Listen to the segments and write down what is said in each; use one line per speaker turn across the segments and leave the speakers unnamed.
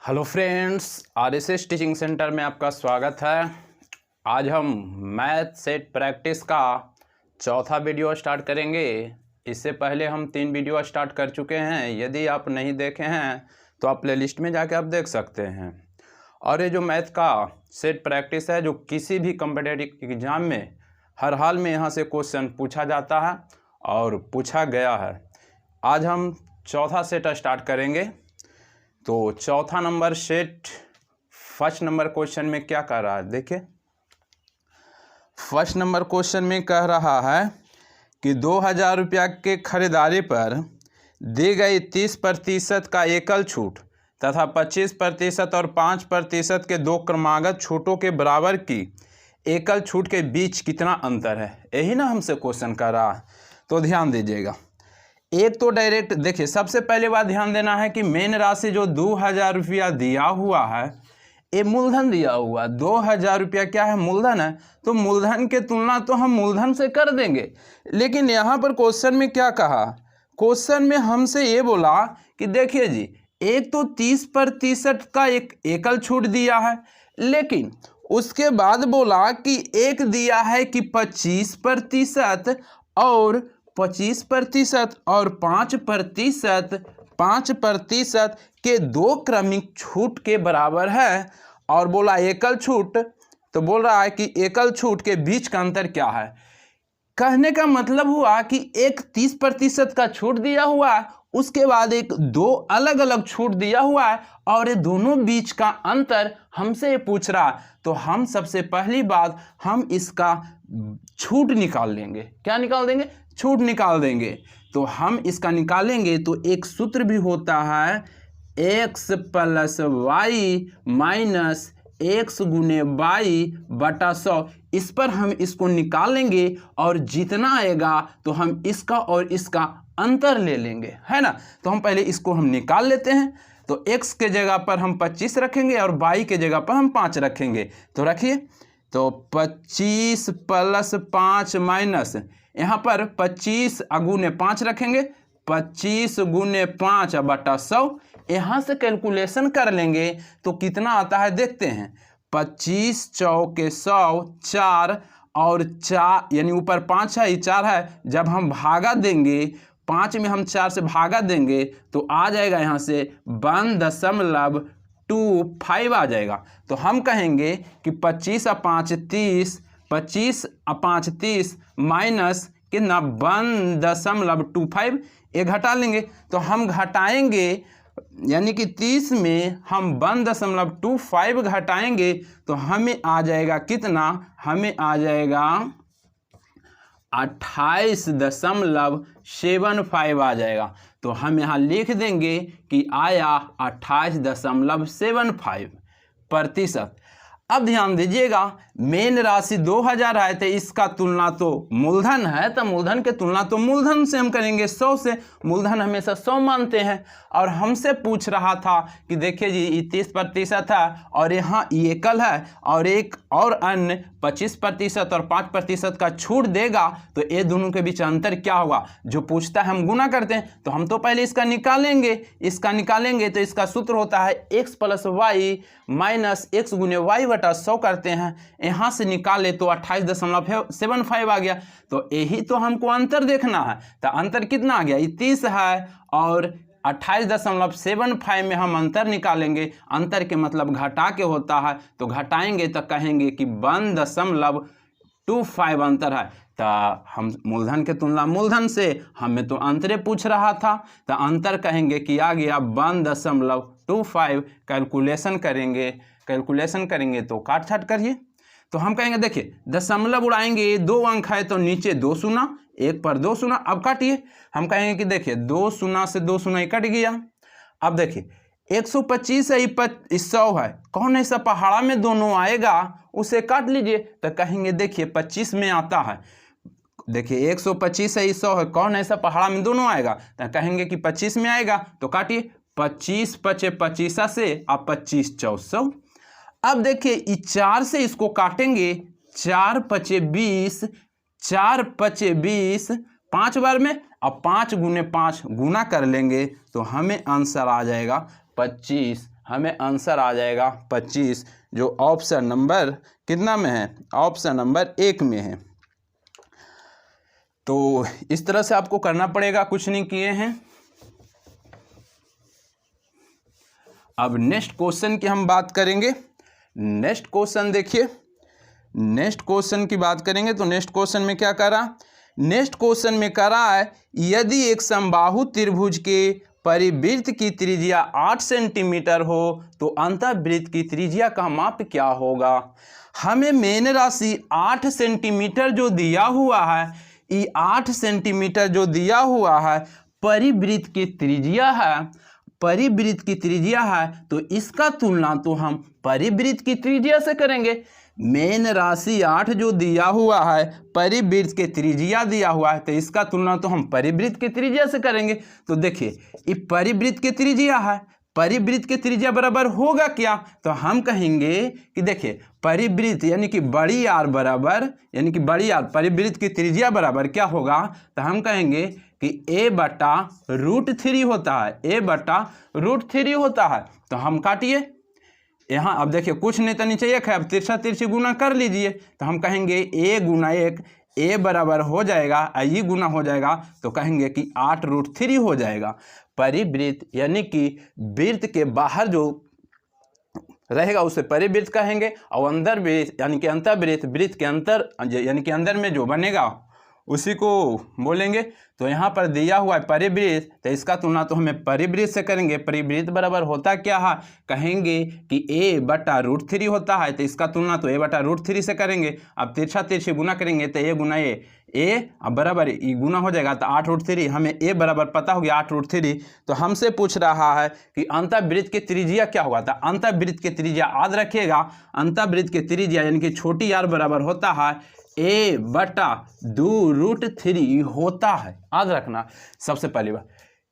Hello friends, RSS teaching centre में आपका स्वागत है। आज हम मैथ सेट प्रैक्टिस का चौथा वीडियो स्टार्ट करेंगे। इससे पहले हम 3 वीडियो स्टार्ट कर चुके हैं। यदि आप नहीं देखे हैं तो आप प्लेलिस्ट में जाके आप देख सकते हैं। और ये जो मैथ का सेट प्रैक्टिस है, जो किसी भी कॉम्पिटिटिव एग्ज़ाम में हर हाल में यहाँ से क्वेश्चन पूछा जाता है और पूछा गया है। आज हम चौथा सेट स्टार्ट करेंगे। तो चौथा number set first number question में क्या कह रहा है, देखिए। फर्स्ट नंबर क्वेश्चन में कह रहा है कि 2000 रुपया के खरीदारी पर दी गई 30% का एकल छूट तथा 25% और 5% के दो क्रमागत छूटों के बराबर की एकल छूट के बीच कितना अंतर है, यही ना हमसे क्वेश्चन कर रहा है। तो ध्यान दीजिएगा। एक तो डायरेक्ट देखिए, सबसे पहले बात ध्यान देना है कि मेन राशि जो 2000 रुपया दिया हुआ है, ये मूलधन दिया हुआ। 2000 रुपया क्या है, मूलधन है। तो मूलधन के तुलना तो हम मूलधन से कर देंगे। लेकिन यहाँ पर क्वेश्चन में क्या कहा, क्वेश्चन में हमसे ये बोला कि देखिए जी, एक तो 30% का एक एकल छूट दिया है, लेकिन उसके बाद बोला कि एक दिया है कि 25% और 25% और 5% के दो क्रमिक छूट के बराबर है। और बोला एकल छूट, तो बोल रहा है कि एकल छूट के बीच का अंतर क्या है। कहने का मतलब हुआ कि एक 30% का छूट दिया हुआ है, उसके बाद एक दो अलग अलग छूट दिया हुआ है, और ये दोनों बीच का अंतर हमसे पूछ रहा है। तो हम सबसे पहली बात हम इसका छूट निकाल लेंगे। क्या निकाल देंगे, छूट निकाल देंगे। तो हम इसका निकालेंगे तो एक सूत्र भी होता है x + y माइनस x गुने y बटा 100। इस पर हम इसको निकालेंगे और जितना आएगा तो हम इसका और इसका अंतर ले लेंगे, है ना। तो हम पहले इसको हम निकाल लेते हैं। तो x के जगह पर हम 25 रखेंगे और y के जगह पर हम 5 रखेंगे। तो रखिए, तो 25 + 5 माइनस यहाँ पर 25 गुने 5 रखेंगे, 25 गुने 5 बटा 100। यहाँ से कैलकुलेशन कर लेंगे तो कितना आता है देखते हैं। 25 चौके 100, 4 और 4 यानी ऊपर 5 है, 4 है। जब हम भागा देंगे, 5 में हम 4 से भागा देंगे तो आ जाएगा यहाँ से 1.25 आ जाएगा। तो हम कहेंगे कि 25 और 5 30, 25 और 5 30 माइनस कितना 1.25, ये घटा लेंगे। तो हम घटाएंगे यानी कि 30 में हम 1.25 घटाएंगे तो हमें आ जाएगा कितना, हमें आ जाएगा 28.75 आ जाएगा। तो हम यहाँ लिख देंगे कि आया 28.75%। अब ध्यान दीजिएगा, मेन राशि 2000 आए थे, इसका तुलना तो मूलधन है, तो मूलधन के तुलना तो मूलधन से हम करेंगे 100 से। मूलधन हमेशा 100 मानते हैं। और हमसे पूछ रहा था कि देखिए जी, ये 30% है और यहाँ ये एकल है, और एक और अन्य 25% और 5% का छूट देगा। तो ये दोनों के बीच अंतर क्या होगा, जो पूछता है हम गुना करते हैं। तो हम तो पहले इसका निकालेंगे, तो इसका सूत्र होता है x + y माइनस x गुने y बटा 100 करते हैं। यहाँ से निकाले तो 28.75 आ गया। तो यही तो हमको अंतर देखना है। तो अंतर कितना आ गया, 30 है और 28.75 में हम अंतर निकालेंगे। अंतर के मतलब घटा के होता है, तो घटाएंगे तो कहेंगे कि 1.25 अंतर है। तो हम मूलधन के तुलना मूलधन से, हमें तो अंतरे पूछ रहा था, तो अंतर कहेंगे कि आ गया 1.25। कैलकुलेशन करेंगे तो काट छाट करिए। तो हम कहेंगे देखिए, दशमलव उड़ाएंगे, 2 अंक है तो नीचे 2 शून्य, 1 पर 2 शून्य। अब काटिए, हम कहेंगे कि देखिए 2 शून्य से 2 शून्य कट गया। अब देखिए 125 है, 100 है, कौन ऐसा पहाड़ा में दोनों आएगा, उसे काट लीजिए। तो कहेंगे देखिए 25 में आता है, देखिए 125 है, 100 है, कौन ऐसा पहाड़ा में दोनों आएगा। तो कहेंगे कि 25 में आएगा। तो काटिए, 25 × 25 से आप 25 400। अब देखिए 4 से इसको काटेंगे, 4 × 20, 4 × 20 5 बार में, अब 5 गुने 5 गुना कर लेंगे तो हमें आंसर आ जाएगा 25 हमें आंसर आ जाएगा 25, जो ऑप्शन नंबर कितना में है, ऑप्शन नंबर 1 में है। तो इस तरह से आपको करना पड़ेगा, कुछ नहीं किए हैं। अब नेक्स्ट क्वेश्चन की हम बात करेंगे। नेक्स्ट क्वेश्चन देखिए, नेक्स्ट क्वेश्चन की बात करेंगे तो नेक्स्ट क्वेश्चन में क्या करा, नेक्स्ट क्वेश्चन में करा है यदि एक समबाहु त्रिभुज के परिवृत्त की त्रिज्या 8 सेंटीमीटर हो तो अंतःवृत्त की त्रिज्या का माप क्या होगा। हमें मेन राशि 8 सेंटीमीटर जो दिया हुआ है, ये 8 सेंटीमीटर जो दिया हुआ है परिवृत्त की त्रिज्या है, परिवृत्त की त्रिज्या है, तो इसका तुलना तो हम परिवृत्त की त्रिज्या से करेंगे। मेन राशि 8 जो दिया हुआ है, परिवृत्त के त्रिज्या दिया हुआ है, तो इसका तुलना तो हम परिवृत्त के त्रिज्या से करेंगे। तो देखिए ये परिवृत्त के त्रिज्या है, परिवृत्त के त्रिज्या बराबर होगा क्या, तो हम कहेंगे कि देखिए परिवृत्त यानी कि बड़ी आर बराबर, यानी कि बड़ी आर परिवृत्त की त्रिज्या बराबर क्या होगा, तो हम कहेंगे कि a/√3 होता है, a/√3 होता है। तो हम काटिए यहाँ, अब देखिए कुछ नहीं तो नीचे 1 है, अब तिरछा तिरछी गुना कर लीजिए, तो हम कहेंगे a गुना 1, a बराबर हो जाएगा i गुना हो जाएगा, तो कहेंगे कि 8√3 हो जाएगा। परिवृत्त यानी कि वृत्त के बाहर जो रहेगा उसे परिवृत्त कहेंगे, और अंदर वृत्त यानी कि अंतःवृत्त, वृत्त के अंतर यानी कि अंदर में जो बनेगा उसी को बोलेंगे। तो यहाँ पर दिया हुआ है परिवृत्त, तो इसका तुलना तो हमें परिवृत्त से करेंगे। परिवृत्त बराबर होता क्या है, कहेंगे कि a/√3 होता है, तो इसका तुलना तो a/√3 से करेंगे। अब तिरछा तिरछी गुना करेंगे तो a गुना a अब बराबर ये गुना हो जाएगा, तो 8√3, हमें a बराबर पता हो गया 8√3। तो हमसे पूछ रहा है कि अंतःवृत्त की त्रिज्या क्या हुआ था। अंतःवृत्त की त्रिज्या याद रखिएगा, अंतःवृत्त की त्रिज्या यानी कि छोटी r बराबर होता है a/√3 होता है, याद रखना। सबसे पहली बात,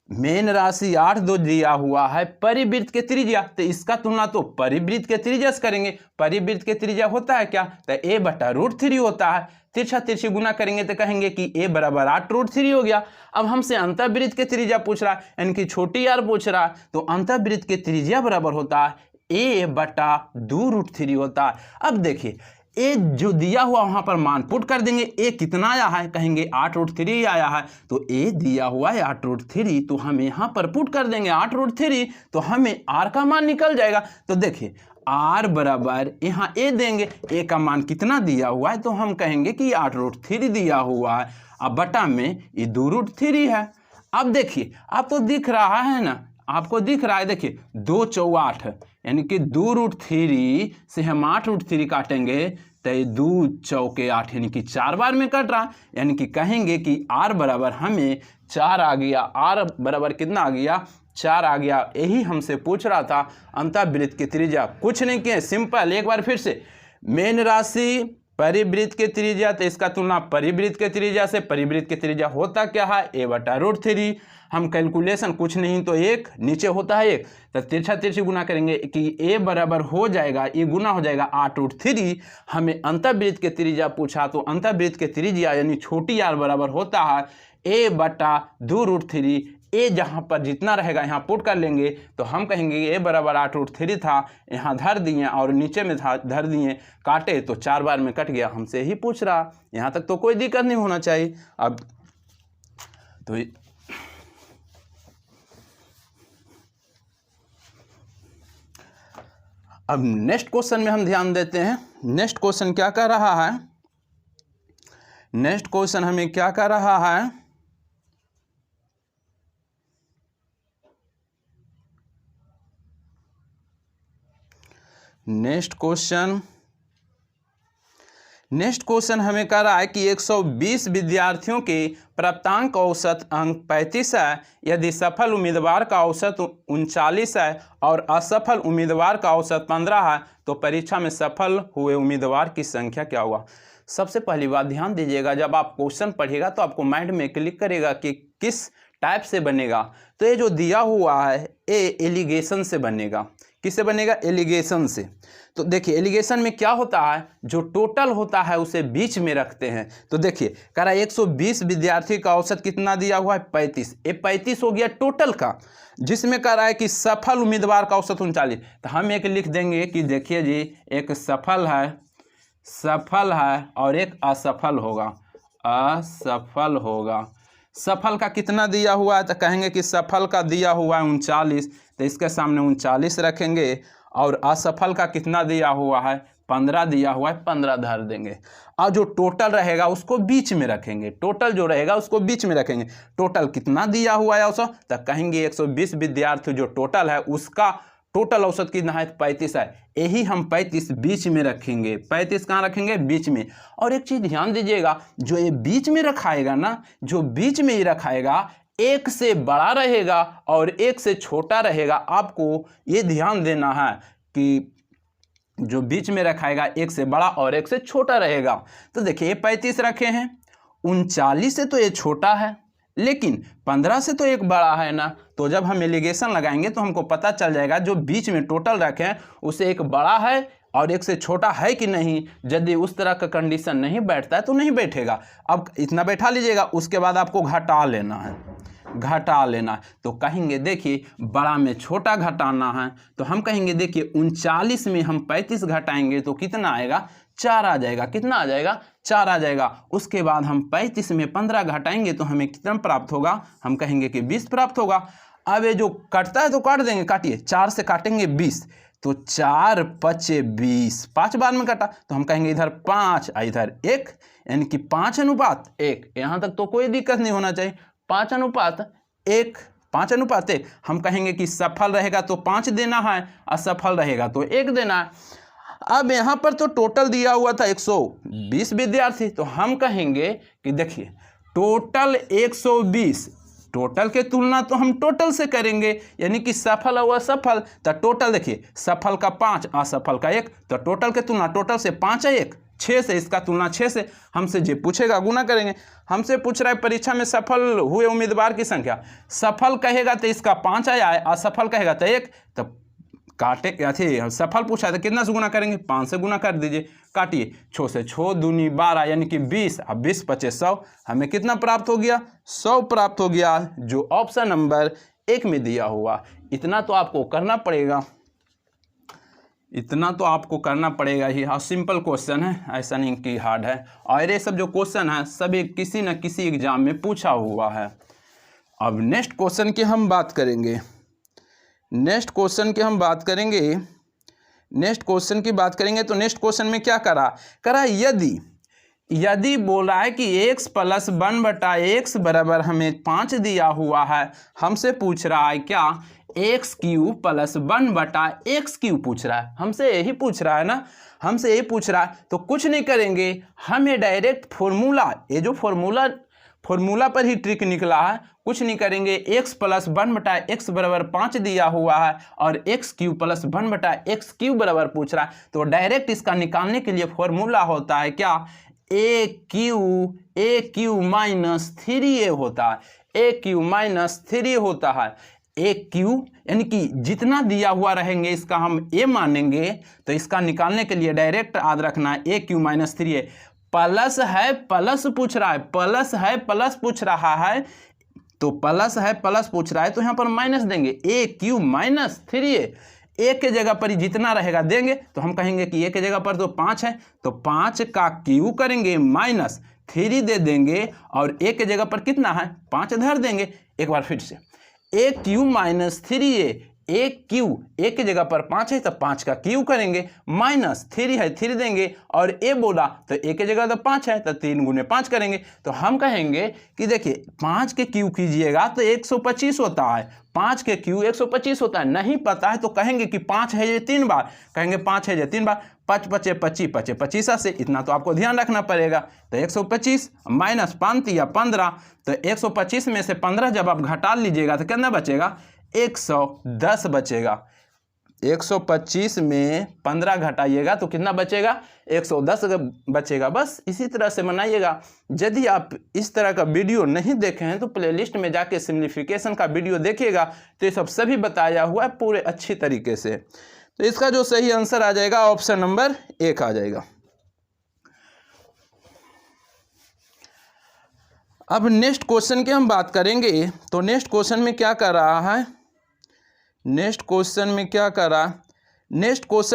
मेन राशि 8 जो दिया हुआ है परिवृत्त के त्रिज्या, तो इसका तुलना तो परिवृत्त के त्रिज्या से करेंगे। परिवृत्त के त्रिज्या होता है क्या, तो a/√3 होता है। तिरछा तिरछी गुना करेंगे तो कहेंगे कि a बराबर 8√3 हो गया। अब हमसे अंतःवृत्त के त्रिज्या पूछ रहा है, यानी कि छोटी r पूछ रहा है, तो अंतःवृत्त के त्रिज्या बराबर होता है a/2√3 होता है। अब देखिए ए जो दिया हुआ वहां पर मान पुट कर देंगे, ए कितना आया है, कहेंगे 8√3 आया है, तो ए दिया हुआ है 8√3, तो हम यहां पर पुट कर देंगे 8√3, तो हमें आर का मान निकल जाएगा। तो देखिए आर बराबर यहाँ ए देंगे, ए का मान कितना दिया हुआ है, तो हम कहेंगे कि 8√3 दिया हुआ है, अब बटा में ये 2√3 है। अब देखिए आपको दिख रहा है ना, आपको दिख रहा है, देखिए 2 × 8 यानी कि 2√3 से हम 8√3 काटेंगे तो 2 × 8 यानी कि 4 बार में कट रहा, यानी कि कहेंगे कि r बराबर हमें 4 आ गया। r बराबर कितना आ गया, 4 आ गया। यही हमसे पूछ रहा था अंतःवृत्त की त्रिज्या, कुछ नहीं किए, सिंपल। एक बार फिर से, मेन राशि परिवृत्त के त्रिज्या, तो इसका तुलना परिवृत्त के त्रिज्या से। परिवृत्त के त्रिज्या होता क्या है, a/√3। हम कैलकुलेशन कुछ नहीं तो 1 नीचे होता है 1, तो तिरछा तिरछी गुना करेंगे कि a बराबर हो जाएगा, ये गुना हो जाएगा 8√3। हमें अंतःवृत्त के त्रिज्या पूछा, तो अंतःवृत्त के त्रिज्या यानी छोटी r बराबर होता है a/2√3। ए जहाँ पर जितना रहेगा यहाँ पुट कर लेंगे, तो हम कहेंगे ए बराबर 8√3 था, यहाँ धर दिए और नीचे में था धर दिए, काटे तो 4 बार में कट गया। हमसे ही पूछ रहा, यहाँ तक तो कोई दिक्कत नहीं होना चाहिए। अब तो अब नेक्स्ट क्वेश्चन में हम ध्यान देते हैं। नेक्स्ट क्वेश्चन क्या कर रहा है, नेक्स्ट क्वेश्चन हमें क्या कर रहा है, नेक्स्ट क्वेश्चन हमें कह रहा है कि 120 विद्यार्थियों के प्राप्तांक औसत अंक 35 है। यदि सफल उम्मीदवार का औसत 39 है और असफल उम्मीदवार का औसत 15 है, तो परीक्षा में सफल हुए उम्मीदवार की संख्या क्या हुआ। सबसे पहली बात ध्यान दीजिएगा, जब आप क्वेश्चन पढ़िएगा तो आपको माइंड में क्लिक करेगा कि किस टाइप से बनेगा। तो ये जो दिया हुआ है ये एलिगेशन से बनेगा। किससे बनेगा? एलिगेशन से। तो देखिए एलिगेशन में क्या होता है, जो टोटल होता है उसे बीच में रखते हैं। तो देखिए कह रहा है 120 विद्यार्थी का औसत कितना दिया हुआ है? 35। ये 35 हो गया टोटल का, जिसमें कह रहा है कि सफल उम्मीदवार का औसत 39। तो हम एक लिख देंगे कि देखिए जी, एक सफल है और एक असफल होगा। सफल का कितना दिया हुआ है? तो कहेंगे कि सफल का दिया हुआ है 39, तो इसके सामने 39 रखेंगे। और असफल का कितना दिया हुआ है? 15 दिया हुआ है, 15 धर देंगे। और जो टोटल रहेगा उसको बीच में रखेंगे। टोटल जो रहेगा उसको बीच में रखेंगे। टोटल कितना दिया हुआ है औसत? तो कहेंगे 120 विद्यार्थी जो टोटल है उसका टोटल औसत कितना है? 35 है। यही हम 35 बीच में रखेंगे। 35 कहाँ रखेंगे? बीच में। और एक चीज़ ध्यान दीजिएगा, जो ये बीच में रखाएगा ना, जो बीच में ही रखाएगा, एक से बड़ा रहेगा और एक से छोटा रहेगा। आपको ये ध्यान देना है कि जो बीच में रखाएगा एक से बड़ा और एक से छोटा रहेगा। तो देखिए ये 35 रखे हैं, 39 से तो ये छोटा है, लेकिन 15 से तो एक बड़ा है ना। तो जब हम एलिगेशन लगाएंगे तो हमको पता चल जाएगा जो बीच में टोटल रखे हैं उसे एक बड़ा है और एक से छोटा है कि नहीं। यदि उस तरह का कंडीशन नहीं बैठता है तो नहीं बैठेगा। अब इतना बैठा लीजिएगा, उसके बाद आपको घटा लेना है। तो कहेंगे देखिए बड़ा में छोटा घटाना है, तो हम कहेंगे देखिए 39 में हम 35 घटाएंगे तो कितना आएगा? 4 आ जाएगा। कितना आ जाएगा? 4 आ जाएगा। उसके बाद हम 35 में 15 घटाएंगे तो हमें कितना प्राप्त होगा? हम कहेंगे कि 20 प्राप्त होगा। अब ये जो कटता है तो काट देंगे, काटिए। 4 से काटेंगे 20, तो 4 5 20, 5 बार में कटा तो हम कहेंगे इधर 5 इधर 1, यानी कि 5:1। यहाँ तक तो कोई दिक्कत नहीं होना चाहिए। 5:1 हम कहेंगे कि सफल रहेगा तो 5 देना है, असफल रहेगा तो 1 देना है। अब यहाँ पर तो टोटल दिया हुआ था 120 विद्यार्थी, तो हम कहेंगे कि देखिए टोटल 120, टोटल के तुलना तो हम टोटल से करेंगे, यानी कि सफल और असफल। तो टोटल देखिए सफल का 5, असफल का 1, तो टोटल के तुलना टोटल से 5 है 1, 6 से इसका तुलना 6 से। हमसे जो पूछेगा गुना करेंगे। हमसे पूछ रहा है परीक्षा में सफल हुए उम्मीदवार की संख्या। सफल कहेगा तो इसका 5 आया है, असफल कहेगा तो 1, तो काटे अथी सफल पूछा है तो कितना से गुना करेंगे? 5 से गुना कर दीजिए। काटिए, 6 से 6 दूनी 12, यानी कि 20। अब 20 5 100, हमें कितना प्राप्त हो गया? 100 प्राप्त हो गया, जो ऑप्शन नंबर 1 में दिया हुआ। इतना तो आपको करना पड़ेगा ही। हाँ, सिंपल क्वेश्चन है, ऐसा नहीं कि हार्ड है। और ये सब जो क्वेश्चन है सभी किसी न किसी एग्जाम में पूछा हुआ है। अब नेक्स्ट क्वेश्चन की हम बात करेंगे। नेक्स्ट क्वेश्चन की बात करेंगे तो नेक्स्ट क्वेश्चन में क्या करा यदि बोला है कि x + 1/x बराबर हमें 5 दिया हुआ है। हमसे पूछ रहा है क्या? x³ + 1/x³ पूछ रहा है। हमसे यही पूछ रहा है ना, हमसे यही पूछ रहा है। तो कुछ नहीं करेंगे, हमें डायरेक्ट फॉर्मूला, ये जो फॉर्मूला पर ही ट्रिक निकला है। कुछ नहीं करेंगे, x + 1/x बराबर 5 दिया हुआ है और x³ + 1/x³ बराबर पूछ रहा है। तो डायरेक्ट इसका निकालने के लिए फॉर्मूला होता है क्या? AQ - 3a होता है। AQ - 3 होता है। AQ यानी कि जितना दिया हुआ रहेंगे इसका हम a मानेंगे, तो इसका निकालने के लिए डायरेक्ट याद रखना है AQ - 3a। प्लस है प्लस पूछ रहा है, प्लस पूछ रहा है, तो प्लस है प्लस पूछ रहा है, तो यहाँ पर माइनस देंगे। AQ - 3a, एक के जगह पर ही जितना रहेगा देंगे। तो हम कहेंगे कि एक के जगह पर तो 5 है, तो 5 का Q करेंगे -3 दे देंगे, और एक के जगह पर कितना है? 5 धर देंगे। एक बार फिर से, AQ - 3a, एक के जगह पर 5 है तो 5 का Q करेंगे, -3 है 3 देंगे, और a बोला तो एक के जगह तो 5 है तो 3 × 5 करेंगे। तो हम कहेंगे कि देखिए 5 के Q कीजिएगा तो 125 होता है। 5 के Q 125 होता है। नहीं पता है तो कहेंगे कि 5 है ये 3 बार, कहेंगे 5 है ये 3 बार। 5 × 5 = 25, 25 से इतना तो आपको ध्यान रखना पड़ेगा। तो 125 - 5 या 15, तो 125 में से 15 जब आप घटा लीजिएगा तो कितना बचेगा? 110 बचेगा। 125 में 15 घटाइएगा तो कितना बचेगा, 110 बचेगा। बस इसी तरह से बनाइएगा। यदि आप इस तरह का वीडियो नहीं देखे हैं तो प्लेलिस्ट में जाके सिम्प्लीफिकेशन का वीडियो देखिएगा, तो ये सब सभी बताया हुआ है पूरे अच्छी तरीके से। तो इसका जो सही आंसर आ जाएगा ऑप्शन नंबर 1 आ जाएगा। अब नेक्स्ट क्वेश्चन की हम बात करेंगे। तो नेक्स्ट क्वेश्चन में क्या कर रहा है, नेक्स्ट क्वेश्चन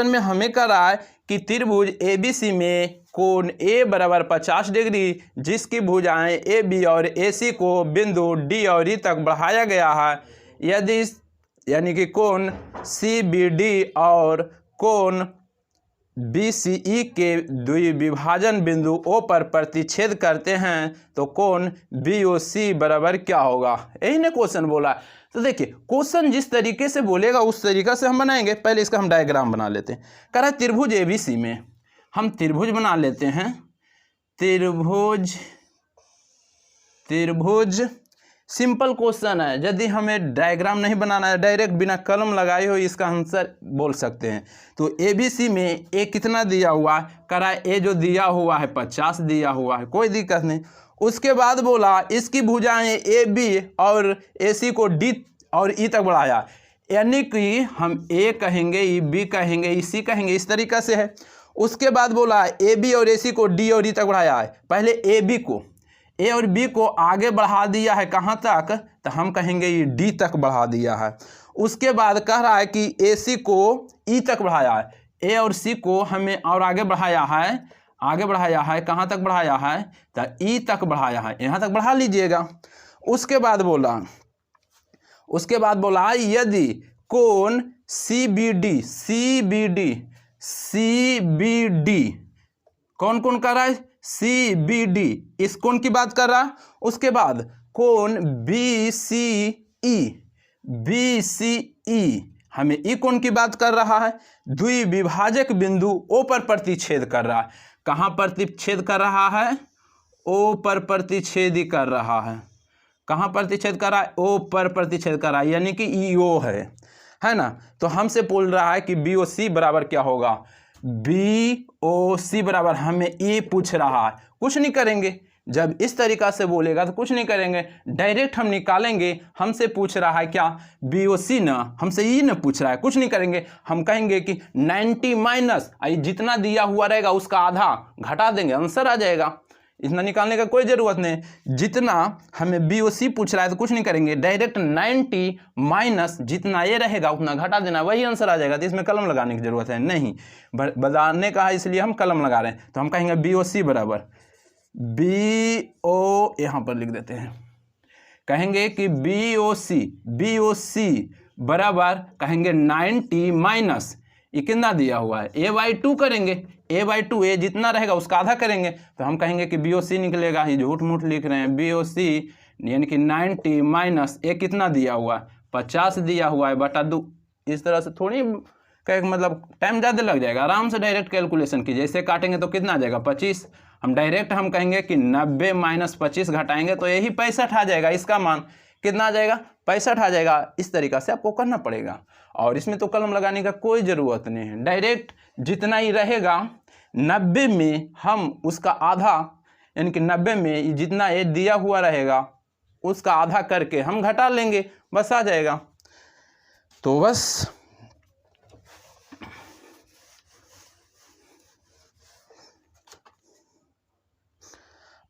में हमें कर रहा है कि त्रिभुज ABC में कोण A बराबर 50 डिग्री, जिसकी भुजाएं AB और AC को बिंदु D और E तक बढ़ाया गया है। यदि यानी कि कोण CBD और कोण BCE के द्विविभाजन बिंदु O पर प्रतिच्छेद करते हैं तो कोण BOC बराबर क्या होगा, यही ने क्वेश्चन बोला। तो देखिए क्वेश्चन जिस तरीके से बोलेगा उस तरीके से हम बनाएंगे। पहले इसका हम डायग्राम बना लेते हैं। कह रहा है त्रिभुज ABC में हम त्रिभुज बना लेते हैं। त्रिभुज सिंपल क्वेश्चन है। यदि हमें डायग्राम नहीं बनाना है, डायरेक्ट बिना कलम लगाए हो इसका आंसर बोल सकते हैं। तो ABC में A कितना दिया हुआ है, कह रहा है A जो दिया हुआ है 50 दिया हुआ है, कोई दिक्कत नहीं। उसके बाद बोला इसकी भुजाएं AB और AC को D और E तक बढ़ाया, यानी कि हम A कहेंगे, E B कहेंगे, E C कहेंगे, इस तरीक़ा से है। उसके बाद बोला AB और AC को D और E तक बढ़ाया है। पहले AB को A और B को आगे बढ़ा दिया है, कहाँ तक, तो हम कहेंगे ये D तक बढ़ा दिया है। उसके बाद कह रहा है कि AC को E तक बढ़ाया है, A और C को हमें और आगे बढ़ाया है, कहाँ तक बढ़ाया है, तो E तक बढ़ाया है, यहाँ तक बढ़ा लीजिएगा। उसके बाद बोला यदि कोण CBD कौन कर रहा है, CBD, इस कोण की बात कर रहा है। उसके बाद कोण BCE हमें ई कोण की बात कर रहा है। द्विविभाजक बिंदु O पर प्रतिच्छेद कर रहा है। कहाँ प्रतिच्छेद कर रहा है, O पर प्रतिच्छेद कर रहा है। कहाँ प्रतिच्छेद कर रहा है, O पर प्रतिच्छेद कर रहा है, यानी कि EO है ना। तो हमसे बोल रहा है कि BOC बराबर क्या होगा, BOC बराबर हमें E पूछ रहा है। कुछ नहीं करेंगे, जब इस तरीक़ा से बोलेगा तो कुछ नहीं करेंगे, डायरेक्ट हम निकालेंगे। हमसे पूछ रहा है क्या, BOC ना, हमसे E ना पूछ रहा है, कुछ नहीं करेंगे। हम कहेंगे कि 90 माइनस जितना दिया हुआ रहेगा उसका आधा घटा देंगे, आंसर आ जाएगा। इतना निकालने का कोई ज़रूरत नहीं। जितना हमें BOC पूछ रहा है तो कुछ नहीं करेंगे, डायरेक्ट 90 माइनस जितना ये रहेगा उतना घटा देना, वही आंसर आ जाएगा। तो इसमें कलम लगाने की ज़रूरत है नहीं, बताने का है इसलिए हम कलम लगा रहे हैं। तो हम कहेंगे BOC बराबर BO, यहाँ पर लिख देते हैं, कहेंगे कि BOC बराबर कहेंगे 90 माइनस ये कितना दिया हुआ है, A/2 करेंगे। A/2 A जितना रहेगा उसका आधा करेंगे, तो हम कहेंगे कि BOC निकलेगा। ये झूठ मूठ लिख रहे हैं, BOC यानी कि 90 माइनस A कितना दिया हुआ है, 50 दिया हुआ है, बटा 2। इस तरह से थोड़ी मतलब टाइम ज़्यादा लग जाएगा, आराम से डायरेक्ट कैलकुलेशन कीजिए। इसे काटेंगे तो कितना आ जाएगा, 25। हम कहेंगे कि 90 माइनस 25 घटाएंगे तो यही 65 आ जाएगा। इसका मान कितना आ जाएगा, 65 आ जाएगा। इस तरीक़ा से आपको करना पड़ेगा, और इसमें तो कलम लगाने का कोई ज़रूरत नहीं है। डायरेक्ट जितना ही रहेगा 90 में हम उसका आधा, यानी कि 90 में जितना ये दिया हुआ रहेगा उसका आधा करके हम घटा लेंगे, बस आ जाएगा। तो बस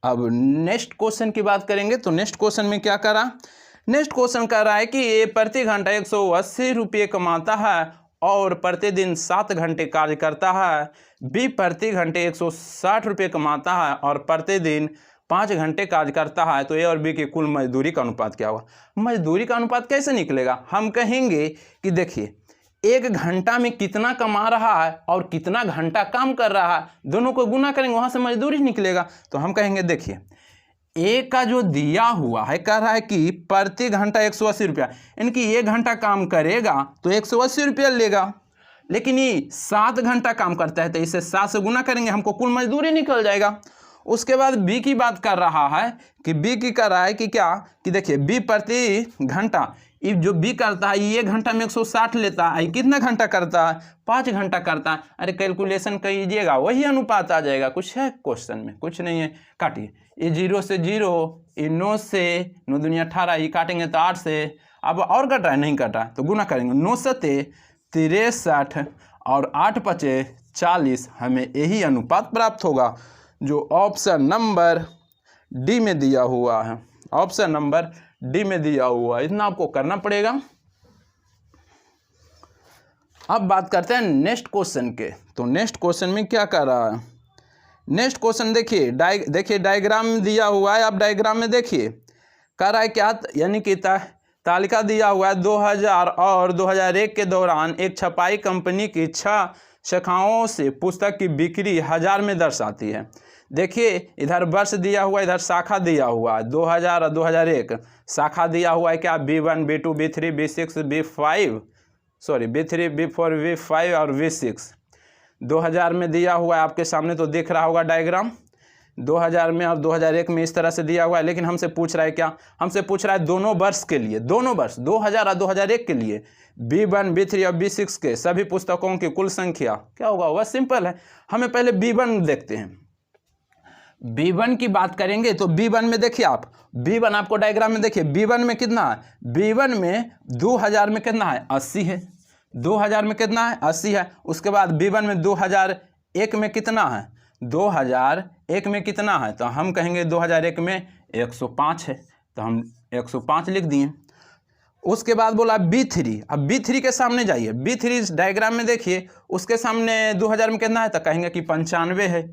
अब नेक्स्ट क्वेश्चन की बात करेंगे। तो नेक्स्ट क्वेश्चन में क्या करा, नेक्स्ट क्वेश्चन कह रहा है कि ए प्रति घंटा 180 रुपये कमाता है और प्रतिदिन 7 घंटे कार्य करता है। बी प्रति घंटे 160 रुपये कमाता है और प्रतिदिन 5 घंटे कार्य करता है। तो ए और बी की कुल मजदूरी का अनुपात क्या होगा। मजदूरी का अनुपात कैसे निकलेगा, हम कहेंगे कि देखिए 1 घंटा में कितना कमा रहा है और कितना घंटा काम कर रहा है, दोनों को गुना करेंगे, वहाँ से मजदूरी निकलेगा। तो हम कहेंगे देखिए ए का जो दिया हुआ है कह रहा है कि प्रति घंटा 180 रुपया, यानी कि 1 घंटा काम करेगा तो 180 रुपया लेगा। लेकिन ये 7 घंटा काम करता है तो इसे 7 से गुना करेंगे, हमको कुल मजदूरी निकल जाएगा। उसके बाद बी की बात कर रहा है कि बी की कर रहा है कि क्या, कि देखिए बी प्रति घंटा ये जो बी करता है ये 1 घंटा में 160 लेता है, कितना घंटा करता है 5 घंटा करता है। अरे कैलकुलेशन कीजिएगा वही अनुपात आ जाएगा। कुछ है क्वेश्चन में? कुछ नहीं है। काटिए, ये 0 से 0, ये 9 से 9 दूनी 18, ये काटेंगे तो 8 से, अब और कट रहा है? नहीं कट रहा है तो गुना करेंगे। 9 सते 63 और 8 पचे 40, हमें यही अनुपात प्राप्त होगा जो ऑप्शन नंबर डी में दिया हुआ है। ऑप्शन नंबर डी में दिया हुआ है, इतना आपको करना पड़ेगा। अब बात करते हैं नेक्स्ट क्वेश्चन के। तो नेक्स्ट क्वेश्चन में क्या कर रहा है? नेक्स्ट क्वेश्चन देखिए, देखिए डायग्राम दिया हुआ है। आप डायग्राम में देखिए कह रहा है क्या, यानी कि तालिका दिया हुआ है 2000 और 2001 के दौरान एक छपाई कंपनी की 6 शाखाओं से पुस्तक की बिक्री 1000 में दर्शाती है। देखिए इधर वर्ष दिया हुआ, इधर शाखा दिया हुआ है 2000 और 2001। शाखा दिया हुआ है क्या? B1, B2, B3, B6, B5, sorry B3, B4, B5 और B6। 2000 में दिया हुआ है, आपके सामने तो दिख रहा होगा डायग्राम। 2000 में और 2001 में इस तरह से दिया हुआ है। लेकिन हमसे पूछ रहा है क्या? हमसे पूछ रहा है दोनों वर्ष के लिए, दोनों वर्ष 2000 और 2001 के लिए B1, B3 और B6 के सभी पुस्तकों की कुल संख्या क्या होगा? वह सिंपल है। हमें पहले B1 देखते हैं। B1 की बात करेंगे तो B1 में देखिए आप, B1 आपको डायग्राम में देखिए B1 में कितना है? B1 में 2000 में कितना है? 80 है। 2000 में कितना है? 80 है। उसके बाद B1 में 2001 में कितना है? 2001 में कितना है? तो हम कहेंगे 2001 में 105 है, तो हम 105 लिख दिए। उसके बाद बोला B3। अब B3 के सामने जाइए, B3 डायग्राम में देखिए, उसके सामने 2000 में कितना है? तो कहेंगे कि 95 है,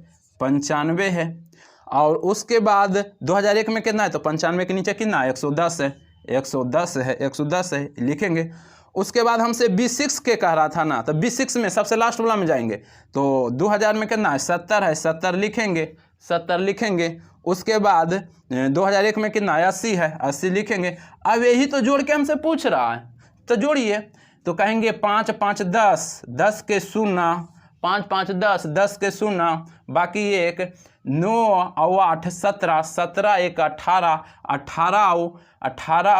95 है। और उसके बाद 2001 में कितना है? तो 95 के नीचे कितना है? 110 है, 110 है, 110 है, लिखेंगे। उसके बाद हमसे B6 के कह रहा था ना, तो B6 में सबसे लास्ट वाला में जाएंगे तो 2000 में कितना है? 70 है, 70 लिखेंगे, 70 लिखेंगे। उसके बाद 2001 में कितना है? 80 है, 80 लिखेंगे। अब यही तो जोड़ के हमसे पूछ रहा है, तो जोड़िए। तो कहेंगे 5 5 10, 10 के 0, 5 5 10, 10 के 0, बाकी 1, 9 और 8 17, 17 1 18, 18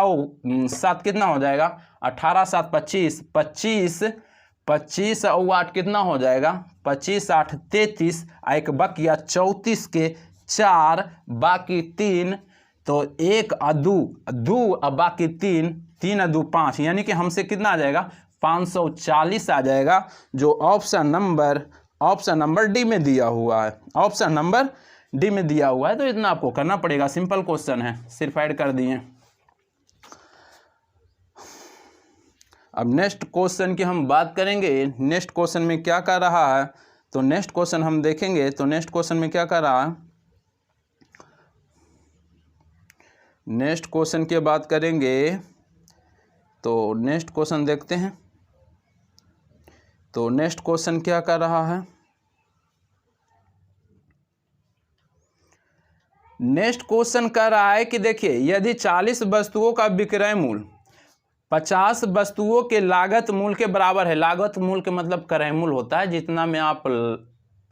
और 7 कितना हो जाएगा? 18 7 25, 25 25 और 8 कितना हो जाएगा? 25 8 33, एक बकिया 34 के 4, बाकी 3, तो 1 और 2 और बाकी 3, 3 और 2 5, यानी कि हमसे कितना आ जाएगा? 540 आ जाएगा, जो ऑप्शन नंबर डी में दिया हुआ है। ऑप्शन नंबर डी में दिया हुआ है, तो इतना आपको करना पड़ेगा। सिंपल क्वेश्चन है, सिर्फ ऐड कर दिए। अब नेक्स्ट क्वेश्चन की हम बात करेंगे। नेक्स्ट क्वेश्चन में क्या कर रहा है? तो नेक्स्ट क्वेश्चन हम देखेंगे तो नेक्स्ट क्वेश्चन में क्या कर रहा है? नेक्स्ट क्वेश्चन की बात करेंगे तो नेक्स्ट क्वेश्चन देखते हैं। तो नेक्स्ट क्वेश्चन क्या कर रहा है? नेक्स्ट क्वेश्चन कर रहा है कि देखिए, यदि 40 वस्तुओं का विक्रय मूल्य 50 वस्तुओं के लागत मूल्य के बराबर है। लागत मूल्य के मतलब क्रय मूल्य होता है जितना में आप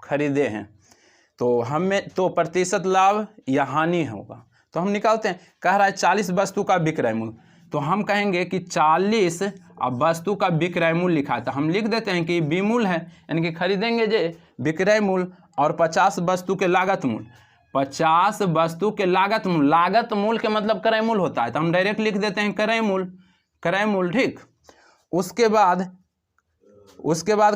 खरीदे हैं, तो हमें तो प्रतिशत लाभ या हानि होगा। तो हम निकालते हैं। कह रहा है 40 वस्तु का विक्रय मूल्य, तो हम कहेंगे कि 40 अब वस्तु का विक्रय मूल्य लिखा है, तो हम लिख देते हैं कि बी मूल्य है, यानी कि खरीदेंगे जे विक्रय मूल्य, और 50 वस्तु के लागत मूल्य, 50 वस्तु के लागत मूल्य। लागत मूल्य के मतलब क्रय मूल्य होता है, तो हम डायरेक्ट लिख देते हैं क्रय मूल्य, क्रय मूल्य, ठीक। उसके बाद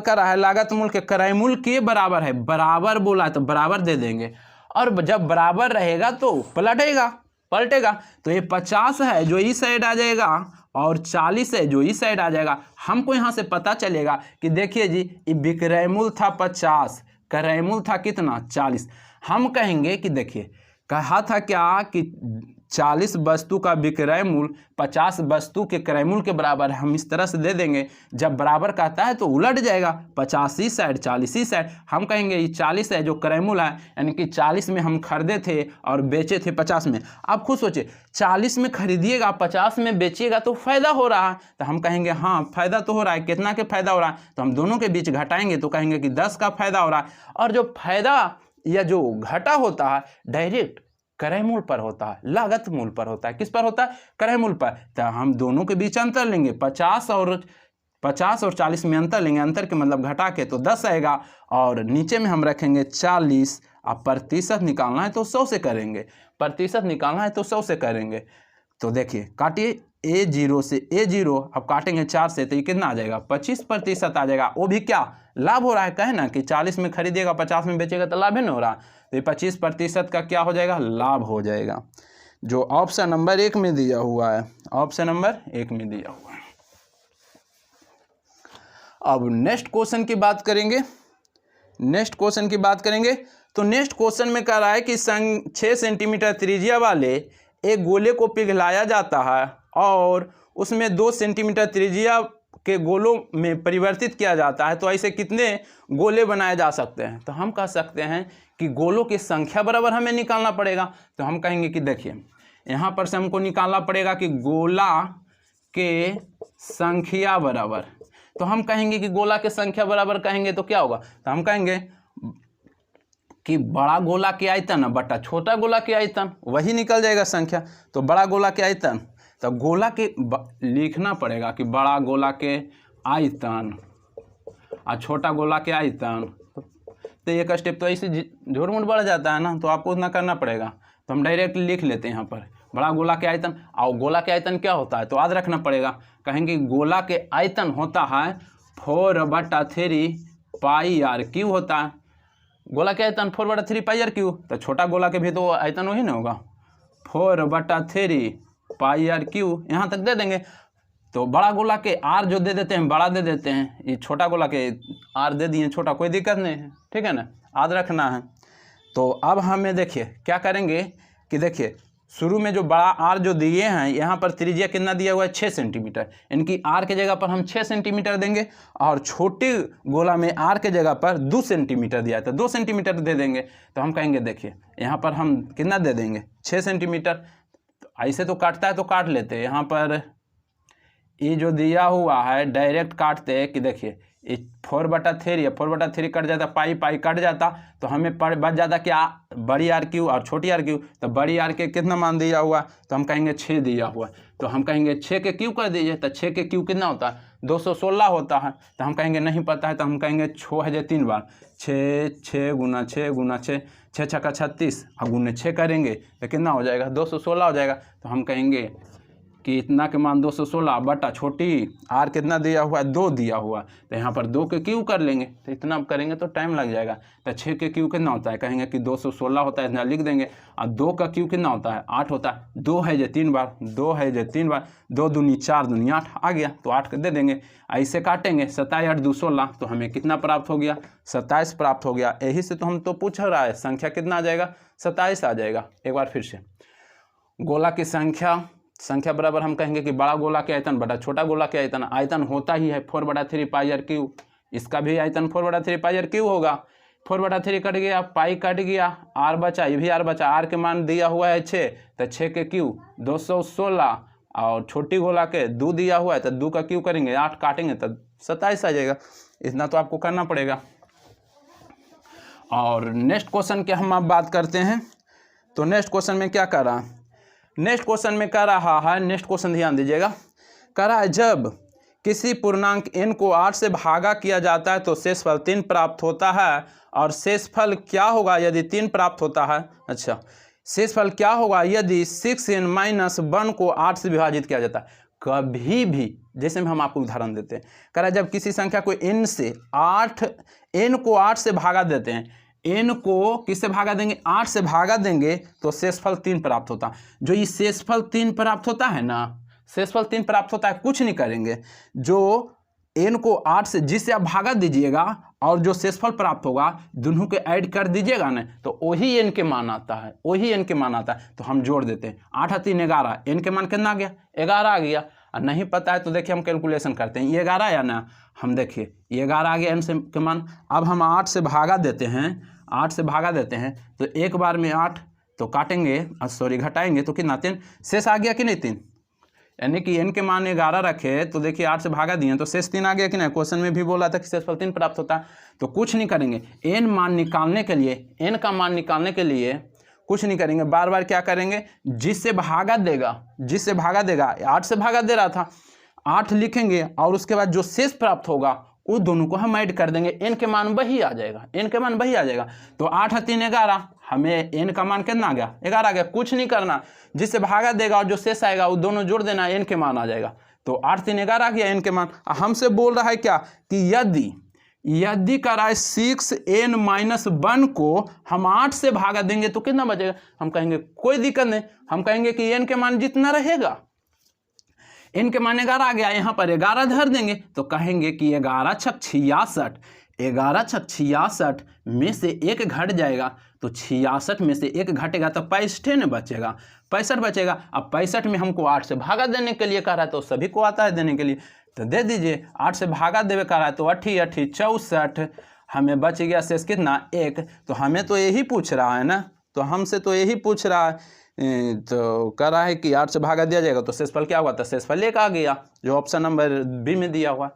कर रहा है लागत मूल्य के क्रय मूल्य के बराबर है। बराबर बोला है तो बराबर दे देंगे, और जब बराबर रहेगा तो पलटेगा। तो ये 50 है जो इस साइड आ जाएगा, और 40 है जो इस साइड आ जाएगा। हमको यहाँ से पता चलेगा कि देखिए जी, ये विक्रय मूल्य था 50, क्रय मूल्य था कितना? 40। हम कहेंगे कि देखिए, कहा था क्या कि 40 वस्तु का विक्रय मूल्य 50 वस्तु के क्रय मूल्य के बराबर है। हम इस तरह से दे देंगे। जब बराबर कहता है तो उलट जाएगा, 50 ही साइड 40 ही साइड। हम कहेंगे ये 40 है जो क्रय मूल्य है, यानी कि 40 में हम खरीदे थे और बेचे थे 50 में। आप खुद सोचिए, 40 में खरीदिएगा 50 में बेचिएगा तो फायदा हो रहा है, तो हम कहेंगे हाँ फायदा तो हो रहा है। कितना के फायदा हो रहा है? तो हम दोनों के बीच घटाएंगे तो कहेंगे कि 10 का फायदा हो रहा है। और जो फायदा या जो घाटा होता है डायरेक्ट क्रय मूल्य पर होता है, लागत मूल्य पर होता है। किस पर होता है? क्रय मूल्य पर। तो हम दोनों के बीच अंतर लेंगे, 50 और 40 में अंतर लेंगे, अंतर के मतलब घटा के तो 10 आएगा, और नीचे में हम रखेंगे 40। अब प्रतिशत निकालना है तो 100 से करेंगे, प्रतिशत निकालना है तो 100 से करेंगे। तो देखिए काटिए, A0 से A0, अब काटेंगे 4 से तो ये कितना आ जाएगा? 25% आ जाएगा। वो भी क्या लाभ हो रहा है, कहे ना कि 40 में खरीदेगा 50 में बेचेगा तो लाभ ही नहीं हो रहा, तो ये 25% का क्या हो जाएगा? लाभ हो जाएगा, जो ऑप्शन नंबर 1 में दिया हुआ है, ऑप्शन नंबर 1 में दिया हुआ है। अब नेक्स्ट क्वेश्चन की बात करेंगे, नेक्स्ट क्वेश्चन की बात करेंगे। तो नेक्स्ट क्वेश्चन में कह रहा है कि 6 सेंटीमीटर त्रिज्या वाले एक गोले को पिघलाया जाता है और उसमें 2 सेंटीमीटर त्रिज्या के गोलों में परिवर्तित किया जाता है, तो ऐसे कितने गोले बनाए जा सकते हैं? तो हम कह सकते हैं कि गोलों की संख्या बराबर हमें निकालना पड़ेगा। तो हम कहेंगे कि देखिए यहाँ पर से हमको निकालना पड़ेगा कि गोला के संख्या बराबर, तो हम कहेंगे कि गोला के संख्या बराबर कहेंगे तो क्या होगा? तो हम कहेंगे कि बड़ा गोला के आयतन बटा छोटा गोला के आयतन, वही निकल जाएगा संख्या। तो बड़ा गोला के आयतन, तो गोला के लिखना पड़ेगा कि बड़ा गोला के आयतन और छोटा गोला के आयतन। तो एक स्टेप तो ऐसे झूठ मूठ बढ़ जाता है ना, तो आपको उतना करना पड़ेगा। तो हम डायरेक्ट लिख लेते हैं यहाँ पर बड़ा गोला के आयतन। और गोला के आयतन क्या होता है तो याद रखना पड़ेगा, कहेंगे गोला के आयतन होता है 4/3 पाई आर क्यू होता है। गोला के आयतन 4/3 पाई आर क्यू, तो छोटा गोला के भी तो आयतन वही ना होगा, 4/3 पाई आर क्यू, यहाँ तक दे देंगे। तो बड़ा गोला के आर जो दे देते हैं बड़ा दे देते हैं, ये छोटा गोला के आर दे दिए छोटा, कोई दिक्कत नहीं है, ठीक है ना, याद रखना है। तो अब हमें देखिए क्या करेंगे कि देखिए शुरू में जो बड़ा आर जो दिए हैं, यहाँ पर त्रिज्या कितना दिया हुआ है 6 सेंटीमीटर, इनकी आर के जगह पर हम 6 सेंटीमीटर देंगे, और छोटे गोला में आर के जगह पर 2 सेंटीमीटर दिया है तो 2 सेंटीमीटर दे देंगे। तो हम कहेंगे देखिए यहाँ पर हम कितना दे देंगे 6 सेंटीमीटर। तो ऐसे तो काटता है तो काट लेते हैं, यहाँ पर ये जो दिया हुआ है डायरेक्ट काटते हैं कि देखिए 4/3 है, 4/3 कट जाता, पाई पाई कट जाता, तो हमें बच जाता क्या बड़ी आर क्यू और छोटी आर क्यू। तो बड़ी आर के कितना मान दिया हुआ, तो हम कहेंगे 6 दिया हुआ, तो हम कहेंगे 6 के क्यू कर दीजिए। तो 6 के क्यू कितना होता है 216 होता है। तो हम कहेंगे नहीं पता है, तो हम कहेंगे 6 है 3 बार, 6 6 गुना 6 गुना 6, 6 छक्का 36 और गुने 6 करेंगे तो कितना हो जाएगा 216 हो जाएगा। तो हम कहेंगे कि इतना के मान 216 बटा छोटी आर कितना दिया हुआ है 2 दिया हुआ, तो यहाँ पर 2 के क्यू कर लेंगे, तो इतना करेंगे तो टाइम लग जाएगा। तो 6 के क्यू कितना होता है, कहेंगे कि 216 होता है, इतना लिख देंगे। और 2 का क्यू कितना होता है 8 होता है, 2 है जो 3 बार, 2 है जो 3 बार, 2 दूनी 4 दूनी 8 आ गया, तो 8 दे देंगे। ऐसे काटेंगे 27 8 2 16, तो हमें कितना प्राप्त हो गया 27 प्राप्त हो गया। यही से तो हम तो पूछ रहा है संख्या कितना आ जाएगा 27 आ जाएगा। एक बार फिर से गोला की संख्या बराबर हम कहेंगे कि बड़ा गोला के आयतन बटा छोटा गोला के आयतन, आयतन होता ही है 4/3 पाई आर क्यू, इसका भी आयतन 4/3 पाई आर क्यू होगा। 4/3 कट गया, पाई कट गया, आर बचा, ये भी आर बचा, आर के मान दिया हुआ है 6, तो 6 के क्यू 216 और छोटी गोला के 2 दिया हुआ है, तो 2 का क्यू करेंगे 8 काटेंगे तो 27 आ जाएगा। इतना तो आपको करना पड़ेगा। और नेक्स्ट क्वेश्चन की हम अब बात करते हैं। तो नेक्स्ट क्वेश्चन में क्या कर रहा है, नेक्स्ट क्वेश्चन में कह रहा है, नेक्स्ट क्वेश्चन ध्यान दीजिएगा, कह रहा है जब किसी पूर्णांक n को 8 से भागा किया जाता है तो शेषफल 3 प्राप्त होता है, और शेषफल क्या होगा यदि 3 प्राप्त होता है। अच्छा, शेषफल क्या होगा यदि 6n-1 को 8 से विभाजित किया जाता है। कभी भी जैसे हम आपको उदाहरण देते हैं, कह रहा है जब किसी संख्या को n को 8 से भागा देते हैं, n को किससे भागा देंगे 8 से भागा देंगे तो शेषफल 3 प्राप्त होता है। जो ये शेषफल 3 प्राप्त होता है ना, शेषफल 3 प्राप्त होता है, कुछ नहीं करेंगे, जो n को 8 से जिससे आप भागा दीजिएगा और जो शेषफल प्राप्त होगा दोनों के ऐड कर दीजिएगा ना, तो वही n के मान आता है, वही n के मान आता है। तो हम जोड़ देते हैं 8 और 3 11, n के मान कितना आ गया 11 आ गया। और नहीं पता है तो देखिए हम कैलकुलेशन करते हैं, ये 11 आया ना, हम देखिए ये 11 आ गया n से के मान। अब हम 8 से भागा देते हैं, 8 से भागा देते हैं तो एक बार में 8 तो काटेंगे, सॉरी घटाएंगे तो कितना 3 शेष आ गया कि नहीं 3, यानी कि n के मान 11 रखे तो देखिए 8 से भागा दिए तो शेष 3 आ गया कि नहीं। क्वेश्चन में भी बोला था कि शेषफल 3 प्राप्त होता है। तो कुछ नहीं करेंगे, n मान निकालने के लिए, n का मान निकालने के लिए कुछ नहीं करेंगे, बार बार क्या करेंगे, जिससे भागा देगा, जिससे भागा देगा, 8 से भागा दे रहा था, 8 लिखेंगे और उसके बाद जो शेष प्राप्त होगा उस दोनों को हम ऐड कर देंगे, n के मान वही आ जाएगा, n के मान वही आ जाएगा। तो 8 और 3 11, हमें n का मान कितना आ गया, 11 आ गया। कुछ नहीं करना, जिससे भागा देगा और जो शेष आएगा वो दोनों जोड़ देना, n के मान आ जाएगा। तो 8 3 11 आ गया n के मान। हमसे बोल रहा है क्या कि यदि कराए 6n-1 को हम 8 से भागा देंगे तो कितना बचेगा। हम कहेंगे कोई दिक्कत नहीं, हम कहेंगे कि n के मान जितना रहेगा, n के मान 11 आ गया, यहाँ पर 11 धर देंगे तो कहेंगे कि 11 छक 66, 11 छक 66 में से 1 घट जाएगा, तो 66 में से 1 घटेगा तो 65 न बचेगा, 65 बचेगा। अब 65 में हमको 8 से भागा देने के लिए कह रहा है, तो सभी को आता है देने के लिए, तो दे दीजिए। 8 से भागा देवे कह रहा है, तो 8 8 64, हमें बच गया शेष कितना, 1। तो हमें तो यही पूछ रहा है ना, तो हमसे तो यही पूछ रहा है, तो कह रहा है कि 8 से भागा दिया जाएगा तो शेषफल क्या हुआ, तो शेषफल 1 आ गया, जो ऑप्शन नंबर बी में दिया हुआ।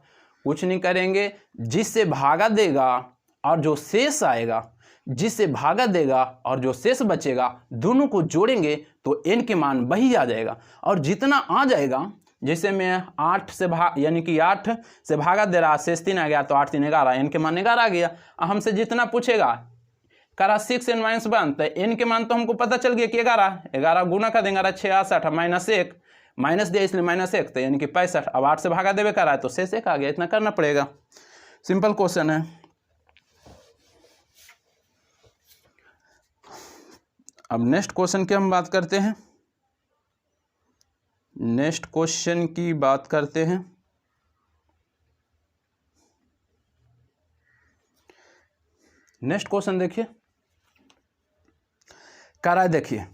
कुछ नहीं करेंगे, जिससे भागा देगा और जो शेष आएगा, जिससे भागा देगा और जो शेष बचेगा, दोनों को जोड़ेंगे तो n के मान वही आ जाएगा। और जितना आ जाएगा, जैसे मैं 8 से यानी कि 8 से भागा दे रहा, शेष 3 आ गया, तो 8 3 11, n के मान 11 आ गया। हमसे जितना पूछेगा, करा 6n-1, तो n के मान तो हमको पता चल गया कि 11 गुना कर देंगे, 66 -1 माइनस दिया इसलिए -1, तो यानी कि 65। अब 8 से भागा देवे करा है तो शेष 1 आ गया, इतना करना पड़ेगा, सिंपल क्वेश्चन है। अब नेक्स्ट क्वेश्चन की हम बात करते हैं, नेक्स्ट क्वेश्चन की बात करते हैं। नेक्स्ट क्वेश्चन देखिए, करा, देखिए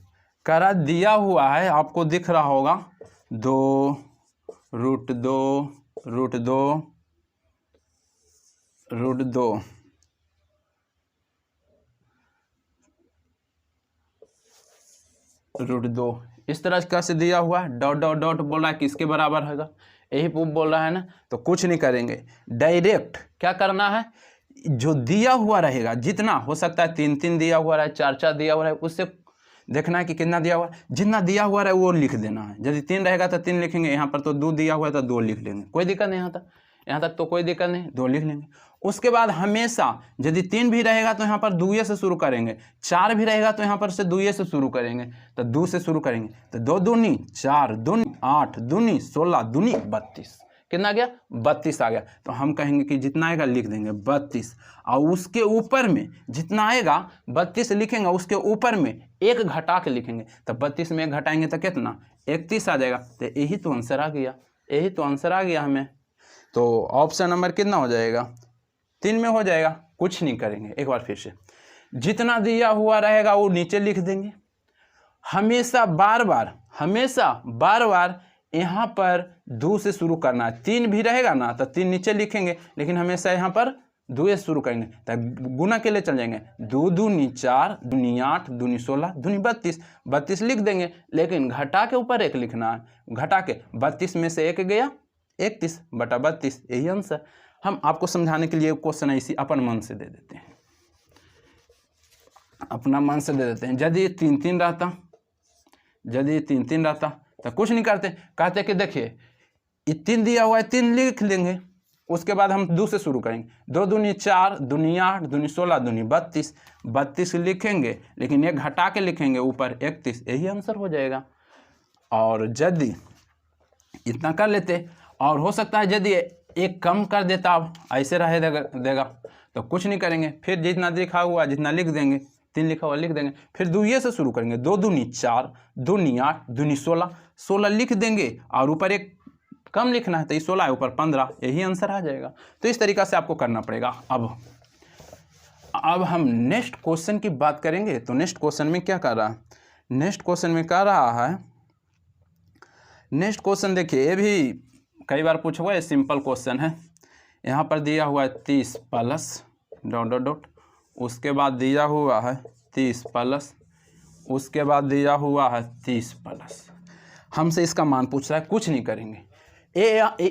करा दिया हुआ है, आपको दिख रहा होगा 2√2 इस तरह कैसे दिया हुआ है, डॉट डॉट डॉट बोल रहा है किसके बराबर होगा, यही बोल रहा है ना। तो कुछ नहीं करेंगे, डायरेक्ट क्या करना है, जो दिया हुआ रहेगा, जितना हो सकता है 3 3 दिया हुआ रहे, 4 4 दिया हुआ रहे, उससे देखना है कि कितना दिया हुआ है, जितना दिया हुआ रहे वो लिख देना है। यदि 3 रहेगा तो 3 लिखेंगे, यहाँ पर तो 2 दिया हुआ है तो 2 लिख लेंगे, कोई दिक्कत नहीं। यहाँ तक तो कोई दिक्कत नहीं, 2 लिख लेंगे। उसके बाद हमेशा यदि 3 भी रहेगा तो यहाँ पर 2 से शुरू करेंगे, 4 भी रहेगा तो यहाँ पर से 2 से शुरू करेंगे, तो 2 से शुरू करेंगे। तो 2 दूनी 4, दूनी 8, दूनी 16, दूनी 32, कितना गया, 32 आ गया। तो हम कहेंगे कि जितना आएगा लिख देंगे 32, और उसके ऊपर में जितना आएगा 32 लिखेंगे, उसके ऊपर में 1 घटा के लिखेंगे, तो 32 में 1 घटाएंगे तो कितना, 31 आ जाएगा। तो यही तो आंसर आ गया, यही तो आंसर आ गया हमें। तो ऑप्शन नंबर कितना हो जाएगा, 3 में हो जाएगा। कुछ नहीं करेंगे, एक बार फिर से, जितना दिया हुआ रहेगा वो नीचे लिख देंगे। हमेशा बार बार यहाँ पर 2 से शुरू करना है। 3 भी रहेगा ना तो 3 नीचे लिखेंगे, लेकिन हमेशा यहाँ पर 2 से शुरू करेंगे, तो गुना के लिए चल जाएंगे। 2 दूनी 4, दूनी 8, दूनी 16, दूनी 32, 32 लिख देंगे, लेकिन घटा के ऊपर 1 लिखना है। घटा के 32 में से 1 गया, 31/32, यही आंसर। हम आपको समझाने के लिए क्वेश्चन इसी अपन मन से दे देते हैं, अपना मन से दे देते हैं। यदि 3 3 रहता, यदि 3 3 रहता तो कुछ नहीं करते, कहते कि देखिए 3 दिया हुआ है, 3 लिख लेंगे। उसके बाद हम 2 से शुरू करेंगे, 2 दूनी 4, दूनी 8, दूनी 16, दूनी 32, 32 लिखेंगे, लेकिन 1 घटा के लिखेंगे ऊपर 31, यही आंसर हो जाएगा। और यदि इतना कर लेते, और हो सकता है यदि 1 कम कर देता, अब ऐसे रहे देगा तो कुछ नहीं करेंगे, फिर जितना लिखा हुआ जितना लिख देंगे, 3 लिखा हुआ लिख देंगे, फिर 2 से शुरू करेंगे। 2 दूनी 4, दूनी 8, दूनी 16, 16 लिख देंगे, और ऊपर 1 कम लिखना है तो ये 16 है, ऊपर 15, यही आंसर आ जाएगा। तो इस तरीक़ा से आपको करना पड़ेगा। अब हम नेक्स्ट क्वेश्चन की बात करेंगे। तो नेक्स्ट क्वेश्चन में क्या कर रहा है, नेक्स्ट क्वेश्चन में कह रहा है, नेक्स्ट क्वेश्चन देखिए, ये भी कई बार पूछा हुआ है, सिंपल क्वेश्चन है। यहाँ पर दिया हुआ है 30 प्लस डॉट डॉट डॉट, उसके बाद दिया हुआ है 30 प्लस, उसके बाद दिया हुआ है 30 प्लस। हमसे इसका मान पूछ रहा है, कुछ नहीं करेंगे।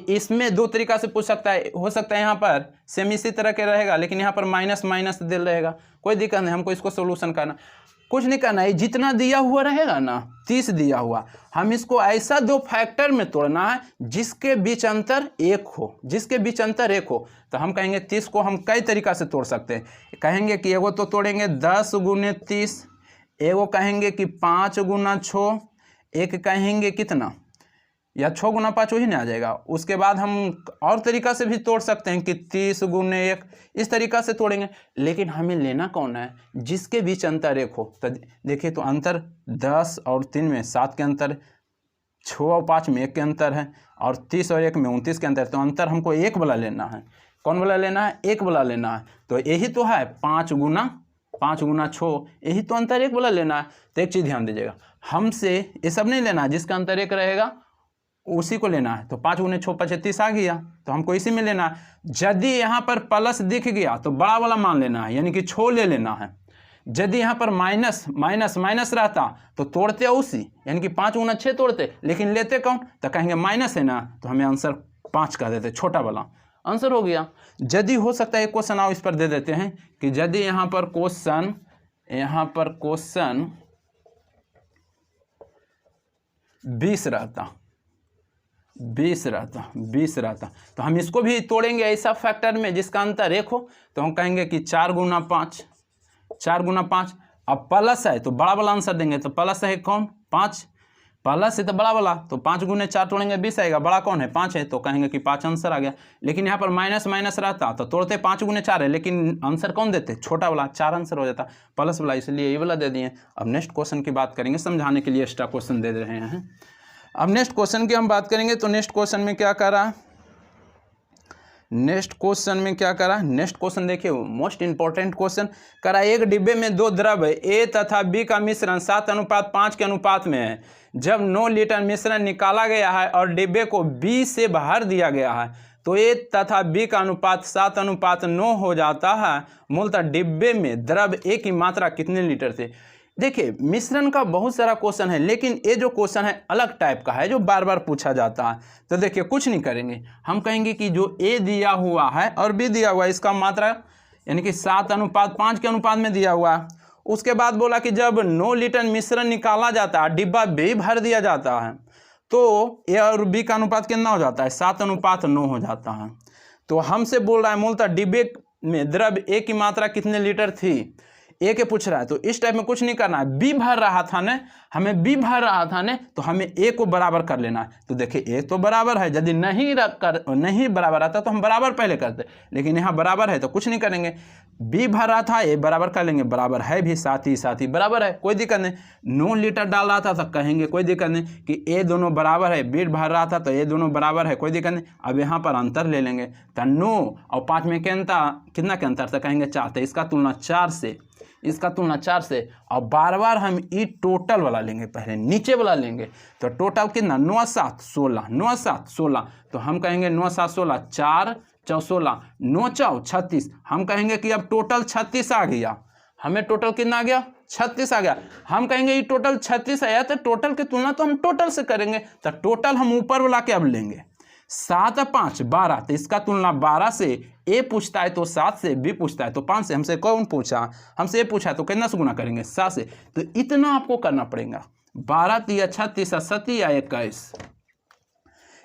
इसमें 2 तरीका से पूछ सकता है, हो सकता है यहाँ पर सेम इसी तरह के रहेगा, लेकिन यहाँ पर माइनस माइनस दिल रहेगा, कोई दिक्कत नहीं, हमको इसको सोल्यूशन करना। कुछ नहीं करना है, जितना दिया हुआ रहेगा ना 30 दिया हुआ, हम इसको ऐसा दो फैक्टर में तोड़ना है जिसके बीच अंतर 1 हो, जिसके बीच अंतर 1 हो। तो हम कहेंगे 30 को हम कई तरीक़ा से तोड़ सकते हैं। कहेंगे कि एगो तो तोड़ेंगे 10 गुने 30, एगो कहेंगे कि 5 गुना 6, एक कहेंगे कितना या 6 गुना 5 वही नहीं आ जाएगा। उसके बाद हम और तरीक़ा से भी तोड़ सकते हैं कि 30 गुने 1, इस तरीक़ा से तोड़ेंगे। लेकिन हमें लेना कौन है, जिसके बीच अंतर 1 हो। तो देखिए तो अंतर 10 और 3 में 7 के अंतर, 6 और 5 में 1 के अंतर है, और 30 और 1 में 29 के अंतर। तो अंतर हमको 1 वाला लेना है। कौन वाला लेना है, 1 वाला लेना है। तो यही तो है 5 गुना 6, यही तो अंतर 1 वाला लेना है। तो एक चीज़ ध्यान दीजिएगा, हमसे ये सब नहीं लेना है, जिसका अंतर 1 रहेगा उसी को लेना है। तो 5 गुने 6 35 आ गया, तो हमको इसी में लेना है। यदि यहाँ पर प्लस दिख गया तो बड़ा वाला मान लेना है, यानी कि 6 ले लेना है। यदि यहाँ पर माइनस माइनस माइनस रहता तो तोड़ते उसी, यानी कि 5 गुना 6 तोड़ते, लेकिन लेते कौन, तो कहेंगे माइनस है ना, तो हमें आंसर 5 कर देते, छोटा वाला आंसर हो गया। यदि हो सकता है एक क्वेश्चन आओ इस पर दे देते हैं कि यदि यहाँ पर क्वेश्चन 20 रहता तो हम इसको भी तोड़ेंगे ऐसा फैक्टर में जिसका अंतर 1 हो। तो हम कहेंगे कि 4 गुना 5, अब प्लस है तो बड़ा वाला आंसर देंगे। तो प्लस है कौन, 5, प्लस है तो बड़ा वाला, तो 5 गुने 4 तोड़ेंगे 20 आएगा, बड़ा कौन है 5 है, तो कहेंगे कि 5 आंसर आ गया। लेकिन यहाँ पर माइनस माइनस रहता तो तोड़ते 5 गुने 4 है, लेकिन आंसर कौन देते, छोटा वाला, 4 आंसर हो जाता, प्लस वाला, इसलिए ये वाला दे दिए। अब नेक्स्ट क्वेश्चन की बात करेंगे, समझाने के लिए एक्स्ट्रा क्वेश्चन दे रहे हैं। अब नेक्स्ट क्वेश्चन की हम बात करेंगे। तो नेक्स्ट क्वेश्चन में क्या करा, नेक्स्ट क्वेश्चन देखिए, मोस्ट इंपॉर्टेंट क्वेश्चन करा। एक डिब्बे में 2 द्रव्य ए तथा बी का मिश्रण 7:5 के अनुपात में है। जब 9 लीटर मिश्रण निकाला गया है और डिब्बे को बी से भर दिया गया है तो ए तथा बी का अनुपात 7:9 हो जाता है। मूलतः डिब्बे में द्रव्य ए की मात्रा कितने लीटर थे। देखिए मिश्रण का बहुत सारा क्वेश्चन है, लेकिन ये जो क्वेश्चन है अलग टाइप का है जो बार बार पूछा जाता है। तो देखिए कुछ नहीं करेंगे, हम कहेंगे कि जो ए दिया हुआ है और बी दिया हुआ है, इसका मात्रा यानी कि 7:5 के अनुपात में दिया हुआ है। उसके बाद बोला कि जब 9 लीटर मिश्रण निकाला जाता है, डिब्बा बी भर दिया जाता है, तो ए और बी का अनुपात कितना हो जाता है, 7:9 हो जाता है। तो हमसे बोल रहा है मूलतः डिब्बे में द्रव्य ए की मात्रा कितने लीटर थी, ए के पूछ रहा है। तो इस टाइप में कुछ नहीं करना है, बी भर रहा था ना, हमें बी भर रहा था ना, तो हमें ए को बराबर कर लेना है। तो देखिए ए तो बराबर है, यदि नहीं बराबर आता तो हम बराबर पहले करते, लेकिन यहाँ बराबर है तो कुछ नहीं करेंगे। बी भर रहा था, ए बराबर कर लेंगे, बराबर है भी, साथ ही बराबर है, कोई दिक्कत नहीं। 9 लीटर डाल रहा था तो कहेंगे कोई दिक्कत नहीं कि ए दोनों बराबर है, बी भर रहा था तो ए दोनों बराबर है, कोई दिक्कत नहीं। अब यहाँ पर अंतर ले लेंगे, तो 9 और 5 में कितना के अंतर, तो कहेंगे 4, तो इसका तुलना 4 से, और बार बार हम ई टोटल वाला लेंगे, पहले नीचे वाला लेंगे। तो टोटल कितना, 9 7 16, तो हम कहेंगे 9 7 16, 4 4 16, 9 4 36। हम कहेंगे कि अब टोटल 36 आ गया, हमें टोटल कितना आ गया, 36 आ गया। हम कहेंगे ये टोटल 36 आया, तो टोटल की तुलना तो हम टोटल से करेंगे। तो टोटल हम ऊपर वाला के अब लेंगे, 7 5 12, तो इसका तुलना 12 से, ए पूछता है तो 7 से, बी पूछता है तो 5 से। हमसे कौन पूछा, हमसे ए पूछा है तो कितना से गुना करेंगे, 7 से। तो इतना आपको करना पड़ेगा, 12 3 36 7 या 21,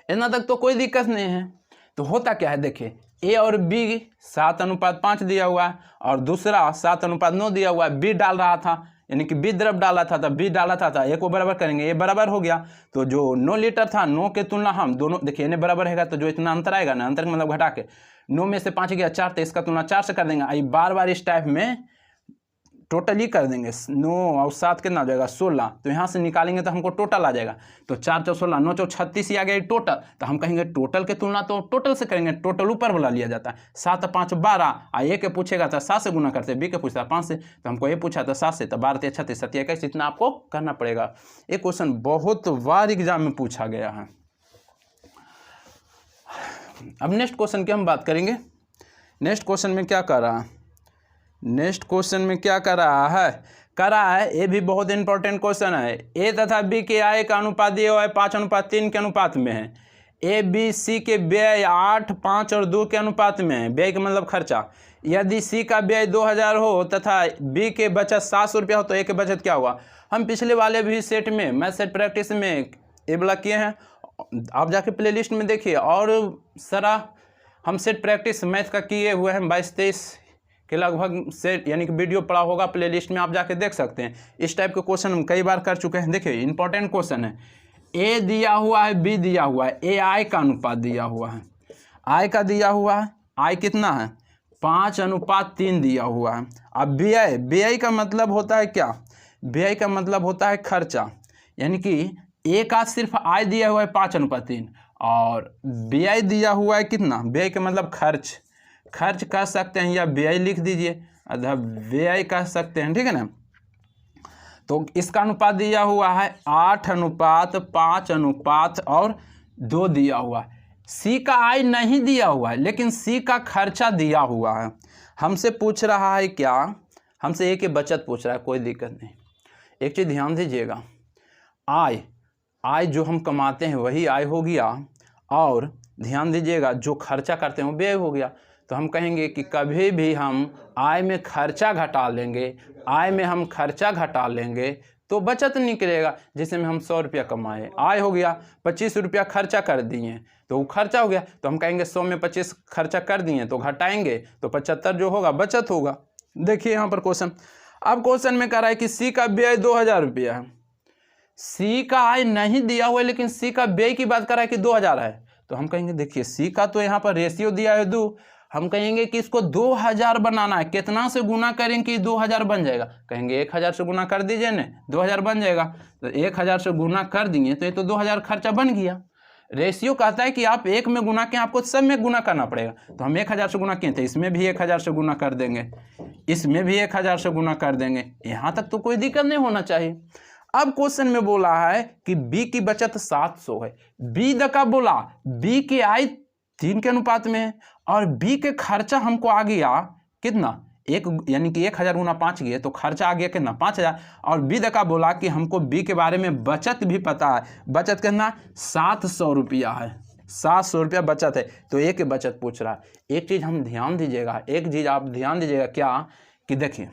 इतना तक तो कोई दिक्कत नहीं है। तो होता क्या है, देखिए ए और बी 7:5 दिया हुआ है और दूसरा 7:9 दिया हुआ है। बी डाल रहा था, यानी कि बी द्रव्य डाला था, तब बी डाला था, ए को बराबर करेंगे, ये बराबर हो गया। तो जो 9 लीटर था, 9 के तुलना हम दोनों, देखिए इन्हें बराबर रहेगा तो जो इतना अंतर आएगा ना, अंतर मतलब घटा के 9 में से 5 गया 4, तो इसका तुलना 4 से कर देंगे। आई बार बार इस टाइप में टोटली कर देंगे, 9 और 7 कितना हो जाएगा, 16। तो यहाँ से निकालेंगे तो हमको टोटल आ जाएगा। तो 4 4 16, 9 4 36 ही आ गया टोटल। तो हम कहेंगे टोटल के तुलना तो टोटल से करेंगे, टोटल ऊपर वाला लिया जाता है। 7 5 12, ए के पूछेगा तो 7 से गुना करते, बी के पूछता है 5 से, तो हमको ये पूछा था 7 से, तो 12 3 36 7 21, इतना आपको करना पड़ेगा। ये क्वेश्चन बहुत बार एग्जाम में पूछा गया है। अब नेक्स्ट क्वेश्चन की हम बात करेंगे। नेक्स्ट क्वेश्चन में क्या कर रहा है, नेक्स्ट क्वेश्चन में क्या कर रहा है, ये भी बहुत इंपॉर्टेंट क्वेश्चन है। ए तथा बी के आय का अनुपात दिया हुआ है 5:3 के अनुपात में है। ए बी सी के व्यय 8, 5 और 2 के अनुपात में है। व्यय का मतलब खर्चा। यदि सी का व्यय 2000 हो तथा बी के बचत 700 रुपया हो तो ए के बचत क्या हुआ। हम पिछले वाले भी सेट में मैथ सेट प्रैक्टिस में ये वाला किए हैं, आप जाके प्लेलिस्ट में देखिए। और सारा हम सेट प्रैक्टिस मैथ का किए हुए हैं 22-23 के लगभग सेट यानी कि वीडियो पड़ा होगा प्लेलिस्ट में, आप जाके देख सकते हैं। इस टाइप के क्वेश्चन हम कई बार कर चुके हैं। देखिए इंपॉर्टेंट क्वेश्चन है, ए दिया हुआ है, बी दिया हुआ है, ए आई का अनुपात दिया हुआ है, आई का दिया हुआ है, आई कितना है 5:3 दिया हुआ है। अब व्यय, व्यय का मतलब होता है क्या, व्यय का मतलब होता है खर्चा, यानी कि ए का सिर्फ आय दिया हुआ है 5:3 और व्यय दिया हुआ है कितना, व्यय का मतलब खर्च, खर्च कह सकते हैं या व्यय लिख दीजिए, अतः व्यय कह सकते हैं, ठीक है ना। तो इसका अनुपात दिया हुआ है 8:5:2 दिया हुआ है। सी का आय नहीं दिया हुआ है लेकिन सी का खर्चा दिया हुआ है। हमसे पूछ रहा है क्या, हमसे ए की बचत पूछ रहा है, कोई दिक्कत नहीं। एक चीज़ ध्यान दीजिएगा, आय, आय जो हम कमाते हैं वही आय हो गया, और ध्यान दीजिएगा जो खर्चा करते हैं वो व्यय हो गया। तो हम कहेंगे कि कभी भी हम आय में खर्चा घटा लेंगे, आय में हम खर्चा घटा लेंगे तो बचत निकलेगा। जैसे में हम 100 रुपया कमाए, आय हो गया, 25 रुपया खर्चा कर दिए तो वो खर्चा हो गया, तो हम कहेंगे 100 में 25 खर्चा कर दिए तो घटाएंगे तो 75 जो होगा बचत होगा। देखिए यहाँ पर क्वेश्चन, अब क्वेश्चन में कह रहा है कि सी का व्यय 2000 रुपया है, सी का आय नहीं दिया हुआ है लेकिन सी का व्यय की बात कर रहा है कि 2000 है। तो हम कहेंगे देखिए सी का तो यहाँ पर रेशियो दिया है 2, हम कहेंगे कि इसको 2000 बनाना है, कितना से गुना करेंगे कि 2000 बन जाएगा, कहेंगे 1000 से गुना कर दीजिए ना, 2000 बन जाएगा। तो 1000 से गुना कर दिए तो ये तो 2000 खर्चा बन गया। रेशियो कहता है कि आप एक में गुना किए, आपको सब में गुना करना पड़ेगा। तो हम 1000 से गुना किए थे, इसमें भी 1000 से गुना कर देंगे, इसमें भी 1000 से गुना कर देंगे, यहाँ तक तो कोई दिक्कत नहीं होना चाहिए। अब क्वेश्चन में बोला है कि बी की बचत 700 है, बी का बोला बी की आय 3 के अनुपात में है और बी के खर्चा हमको आ गया कितना, एक, यानी कि 1000 गुना 5 गए तो खर्चा आ गया कितना 5000। और बी का बोला कि हमको बी के बारे में बचत भी पता है, बचत कितना 700 रुपया है, 700 रुपया बचत है, तो ए की बचत पूछ रहा है। एक चीज़ हम ध्यान दीजिएगा, एक चीज़ आप ध्यान दीजिएगा क्या, कि देखिए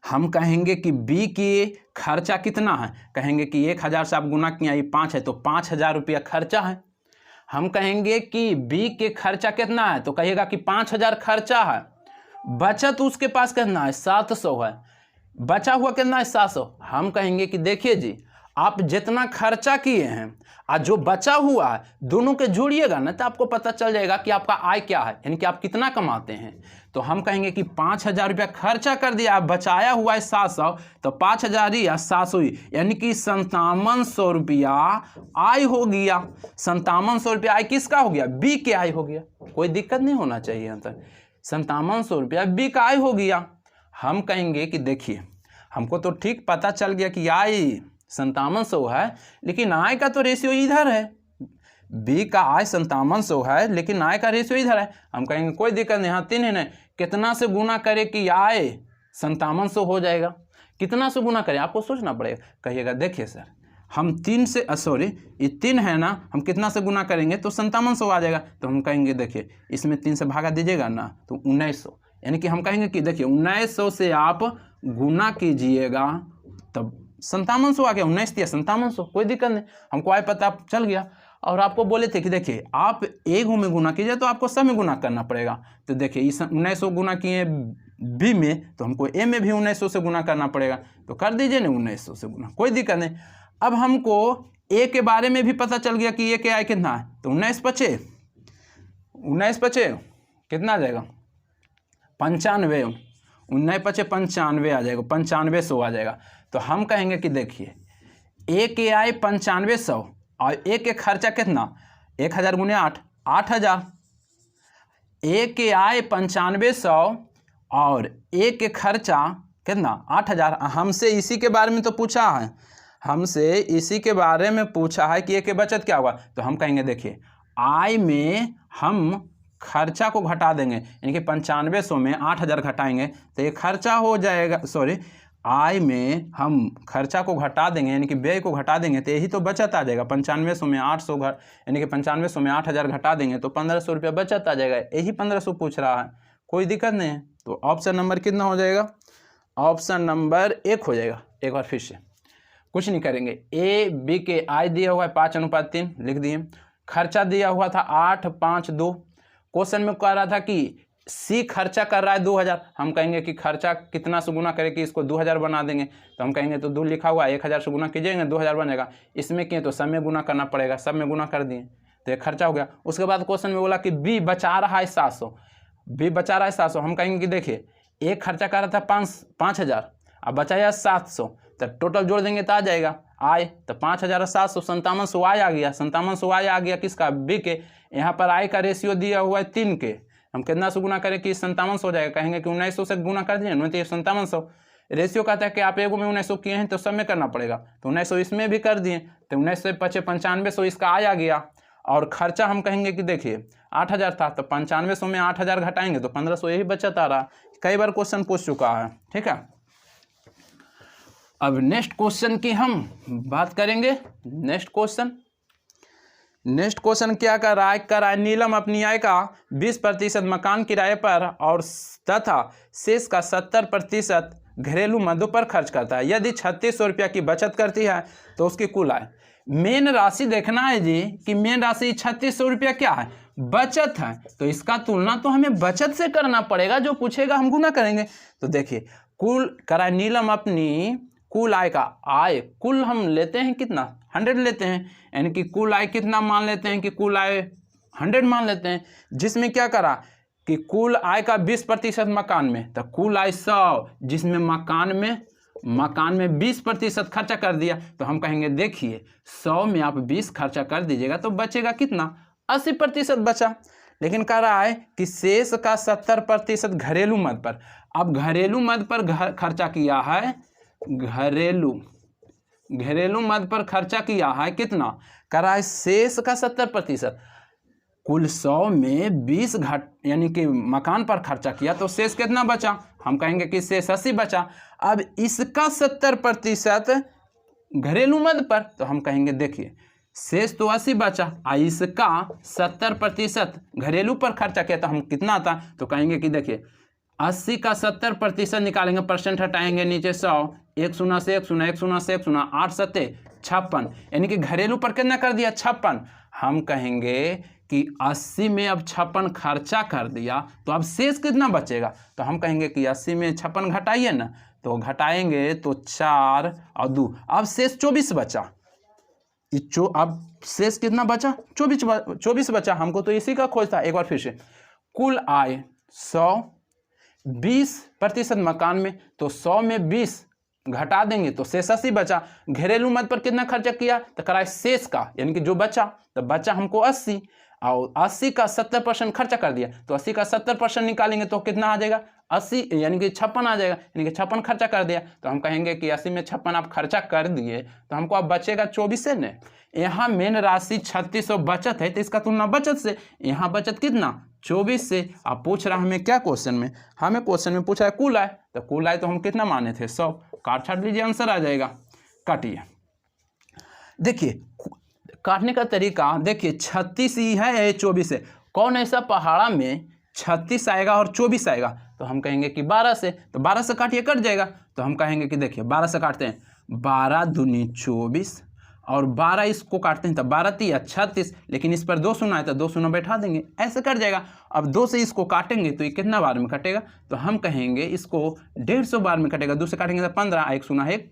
हम कहेंगे कि बी की खर्चा कितना है, कहेंगे कि 1000 से आप गुना किया, ये 5 है तो 5000 रुपया खर्चा है। हम कहेंगे कि बी के खर्चा कितना है तो कहिएगा कि 5000 खर्चा है, बचत उसके पास कितना है 700 है, बचा हुआ कितना है 700। हम कहेंगे कि देखिए जी आप जितना खर्चा किए हैं और जो बचा हुआ है दोनों के जोड़िएगा ना तो आपको पता चल जाएगा कि आपका आय क्या है, यानी कि आप कितना कमाते हैं। तो हम कहेंगे कि 5000 रुपया खर्चा कर दिया, आप बचाया हुआ है 700, तो 5000 या 700 यानी कि 5700 रुपया आय हो गया। 5700 रुपया आय किसका हो गया, बी के आय हो गया, कोई दिक्कत नहीं होना चाहिए यहाँ तक। 5700 रुपया बी का आय हो गया। हम कहेंगे कि देखिए हमको तो ठीक पता चल गया कि आय 5700 है लेकिन आय का तो रेशियो इधर है, बी का आय 5700 है लेकिन आय का रेशियो इधर है। हम कहेंगे कोई दिक्कत नहीं, यहाँ 3 है ना, कितना से गुना करे कि आय 5700 हो जाएगा, कितना से गुना करें आपको सोचना पड़ेगा। कहिएगा देखिए सर हम 3 से सॉरी ये 3 है ना, हम कितना से गुना करेंगे तो 5700 आ जाएगा। तो हम कहेंगे देखिए इसमें 3 से भागा दीजिएगा ना तो 1900, यानी कि हम कहेंगे कि देखिए 1900 से आप गुना कीजिएगा तब 5700 आ गया, 19 या 5700, कोई दिक्कत नहीं, हमको आय पता चल गया। और आपको बोले थे कि देखिए आप ए में गुना कीजिए तो आपको सब में गुना करना पड़ेगा। तो देखिए इस 1900 गुना किए बी में तो हमको ए में भी 1900 से गुना करना पड़ेगा, तो कर दीजिए ना 1900 से गुना, कोई दिक्कत नहीं। अब हमको ए के बारे में भी पता चल गया कि ए के आय कितना है, तो 19 पचे कितना आ जाएगा 95, 19 पचे 95 आ जाएगा, 9500 आ जाएगा। तो हम कहेंगे कि देखिए ए के आय 9500 और ए के खर्चा कितना 1000 गुने 8, 8000। ए के आय 9500 और ए के खर्चा कितना 8000। हमसे इसी के बारे में तो पूछा है, हमसे इसी के बारे में पूछा है कि ए के बचत क्या होगा। तो हम कहेंगे देखिए आय में हम खर्चा को घटा देंगे, यानी कि 9500 में 8000 घटाएंगे तो ये खर्चा हो जाएगा, सॉरी आय में हम खर्चा को घटा देंगे यानी कि व्यय को घटा देंगे तो यही तो बचत आ जाएगा। 9500 में 800 यानी कि 9500 में 8000 घटा देंगे तो 1500 रुपया बचत आ जाएगा। यही 1500 पूछ रहा है, कोई दिक्कत नहीं है। तो ऑप्शन नंबर कितना हो जाएगा? ऑप्शन नंबर 1 हो जाएगा। एक बार फिर से कुछ नहीं करेंगे। ए बी के आय दिया हुआ है 5:3 लिख दिए। खर्चा दिया हुआ था 852। क्वेश्चन में कह रहा था कि सी खर्चा कर रहा है 2000। हम कहेंगे कि खर्चा कितना से गुना करें कि इसको 2000 बना देंगे, तो हम कहेंगे तो 2 लिखा हुआ है 1000 से गुना कीजिएगा 2000 बनेगा। इसमें किए तो सब में गुना करना पड़ेगा, सब में गुना कर दिए तो ये खर्चा हो गया। उसके बाद क्वेश्चन में बोला कि बी बचा रहा है 700। बी बचा रहा है 700। हम कहेंगे कि देखिए एक खर्चा कर रहा था 5000, अब बचाया 700, तो टोटल जोड़ देंगे तो आ जाएगा आय। तो 5000 और 700 5700 आय आ गया। 5700 आय आ गया किसका? बी के। यहाँ पर आय का रेशियो दिया हुआ है 3 के। हम कितना से गुना करें कि 5700 हो जाएगा? कहेंगे कि 1900 से गुना कर दीजिए, नहीं तो 5700। रेशियो कहता है कि आप एगो में 1900 किए हैं तो सब में करना पड़ेगा, तो 1900 इसमें भी कर दिए तो 1900 से 9500 इसका आय आ गया। और खर्चा हम कहेंगे कि देखिए 8000 था तो 9500 में 8000 घटाएंगे तो 1500, यही बचत आ रहा। कई बार क्वेश्चन पूछ चुका है, ठीक है। अब नेक्स्ट क्वेश्चन की हम बात करेंगे। नेक्स्ट क्वेश्चन क्या कर रहा है? नीलम अपनी आय का 20% मकान किराए पर और तथा शेष का 70% घरेलू मदों पर खर्च करता है। यदि 3600 रुपया की बचत करती है तो उसकी कुल आय। मेन राशि देखना है जी कि मेन राशि 3600 रुपया क्या है? बचत है। तो इसका तुलना तो हमें बचत से करना पड़ेगा, जो पूछेगा हम गुना करेंगे। तो देखिए कुल कराए नीलम अपनी कुल आय का आय, कुल हम लेते हैं कितना? 100 लेते हैं, यानी कि कुल आय कितना मान लेते हैं कि कुल आय 100 मान लेते हैं। जिसमें क्या करा कि कुल आय का 20% मकान में, तो कुल आय 100, जिसमें मकान में 20% खर्चा कर दिया। तो हम कहेंगे देखिए 100 में आप 20 खर्चा कर दीजिएगा तो बचेगा कितना? 80% बचा। लेकिन कह रहा है कि शेष का 70% घरेलू मद पर। अब घरेलू मद पर खर्चा किया है, घरेलू मद पर खर्चा किया है कितना? कह रहा है शेष का 70%। कुल 100 में 20 यानी कि मकान पर खर्चा किया तो शेष कितना बचा? हम कहेंगे कि शेष 80 बचा। अब इसका 70% घरेलू मद पर, तो हम कहेंगे देखिए शेष तो 80 बचा, इसका 70% घरेलू पर खर्चा किया तो हम कितना आता? तो कहेंगे कि देखिए 80 का 70% निकालेंगे, परसेंट हटाएंगे नीचे 100, 1 शून्य से 1 शून्य, 1 शून्य से 1 शून्य, 8 सत्ते 56, यानी कि घरेलू पर कितना कर दिया? 56। हम कहेंगे कि 80 में अब 56 खर्चा कर दिया तो अब शेष कितना बचेगा? तो हम कहेंगे कि 80 में 56 घटाइए ना, तो घटाएंगे तो 4 और 2, अब शेष 24 बचा। अब शेष कितना बचा? 24 बचा। हमको तो इसी का खोज था। एक बार फिर से, कुल आय 100, 20% मकान में, तो 100 में 20 घटा देंगे तो शेष 80 बचा। घरेलू मद पर कितना खर्चा किया? तो कराए शेष का, यानी कि जो बचा, तो बचा हमको 80 और 80 का 70% खर्चा कर दिया तो 80 का 70% निकालेंगे तो कितना आ जाएगा? 80 यानी कि 56 आ जाएगा, यानी कि 56 खर्चा कर दिया। तो हम कहेंगे कि 80 में 56 आप खर्चा कर दिए तो हमको अब बचेगा 24 से न। यहाँ मेन राशि 3600 बचत है तो इसका तुलना बचत से, यहाँ बचत कितना? 24 से। आप पूछ रहा हमें क्या क्वेश्चन में? हमें क्वेश्चन में पूछा है कुल आय, तो कुल आय तो हम कितना माने थे? 100। काट छाट लीजिए, आंसर आ जाएगा। काटिए। देखिए काटने का तरीका देखिए, 36 ही है या 24 है? कौन ऐसा पहाड़ा में 36 आएगा और 24 आएगा? तो हम कहेंगे कि 12 से, तो 12 से काटिए कट जाएगा। तो हम कहेंगे कि देखिए 12 से काटते हैं, 12 दूनी 24 और 12 इसको काटते हैं तो 12 तिया 36, लेकिन इस पर 2 शून्य है तो 2 शून्य बैठा देंगे, ऐसे कट जाएगा। अब 2 से इसको काटेंगे तो ये कितना बार में कटेगा? तो हम कहेंगे इसको 150 बार में कटेगा। 2 से काटेंगे तो 15, 1 शून्य 1।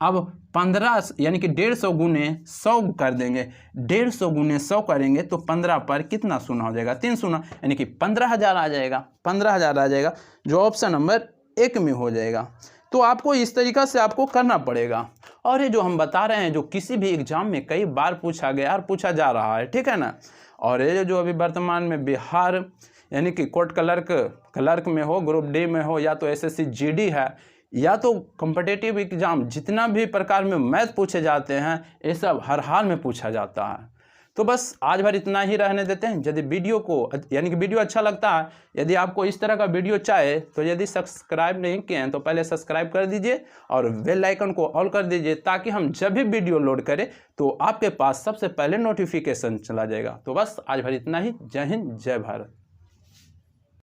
अब 15 यानी कि 150 गुने 100 कर देंगे, 150 गुने 100 करेंगे तो 15 पर कितना शून्य हो जाएगा? 3 शून्य, यानी कि 15000 आ जाएगा। 15000 आ जाएगा, जो ऑप्शन नंबर 1 में हो जाएगा। तो आपको इस तरीक़ा से आपको करना पड़ेगा। और ये जो हम बता रहे हैं जो किसी भी एग्जाम में कई बार पूछा गया और पूछा जा रहा है, ठीक है ना। और ये जो अभी वर्तमान में बिहार यानी कि कोर्ट क्लर्क में हो, ग्रुप डी में हो, या तो एसएससी जीडी है, या तो कॉम्पिटिटिव एग्जाम, जितना भी प्रकार में मैथ पूछे जाते हैं ये सब हर हाल में पूछा जाता है। तो बस आज भर इतना ही रहने देते हैं। यदि वीडियो को यानी कि वीडियो अच्छा लगता है, यदि आपको इस तरह का वीडियो चाहे तो यदि सब्सक्राइब नहीं किए हैं तो पहले सब्सक्राइब कर दीजिए और बेल आइकन को ऑल कर दीजिए, ताकि हम जब भी वीडियो लोड करें तो आपके पास सबसे पहले नोटिफिकेशन चला जाएगा। तो बस आज भर इतना ही। जय हिंद, जय भारत।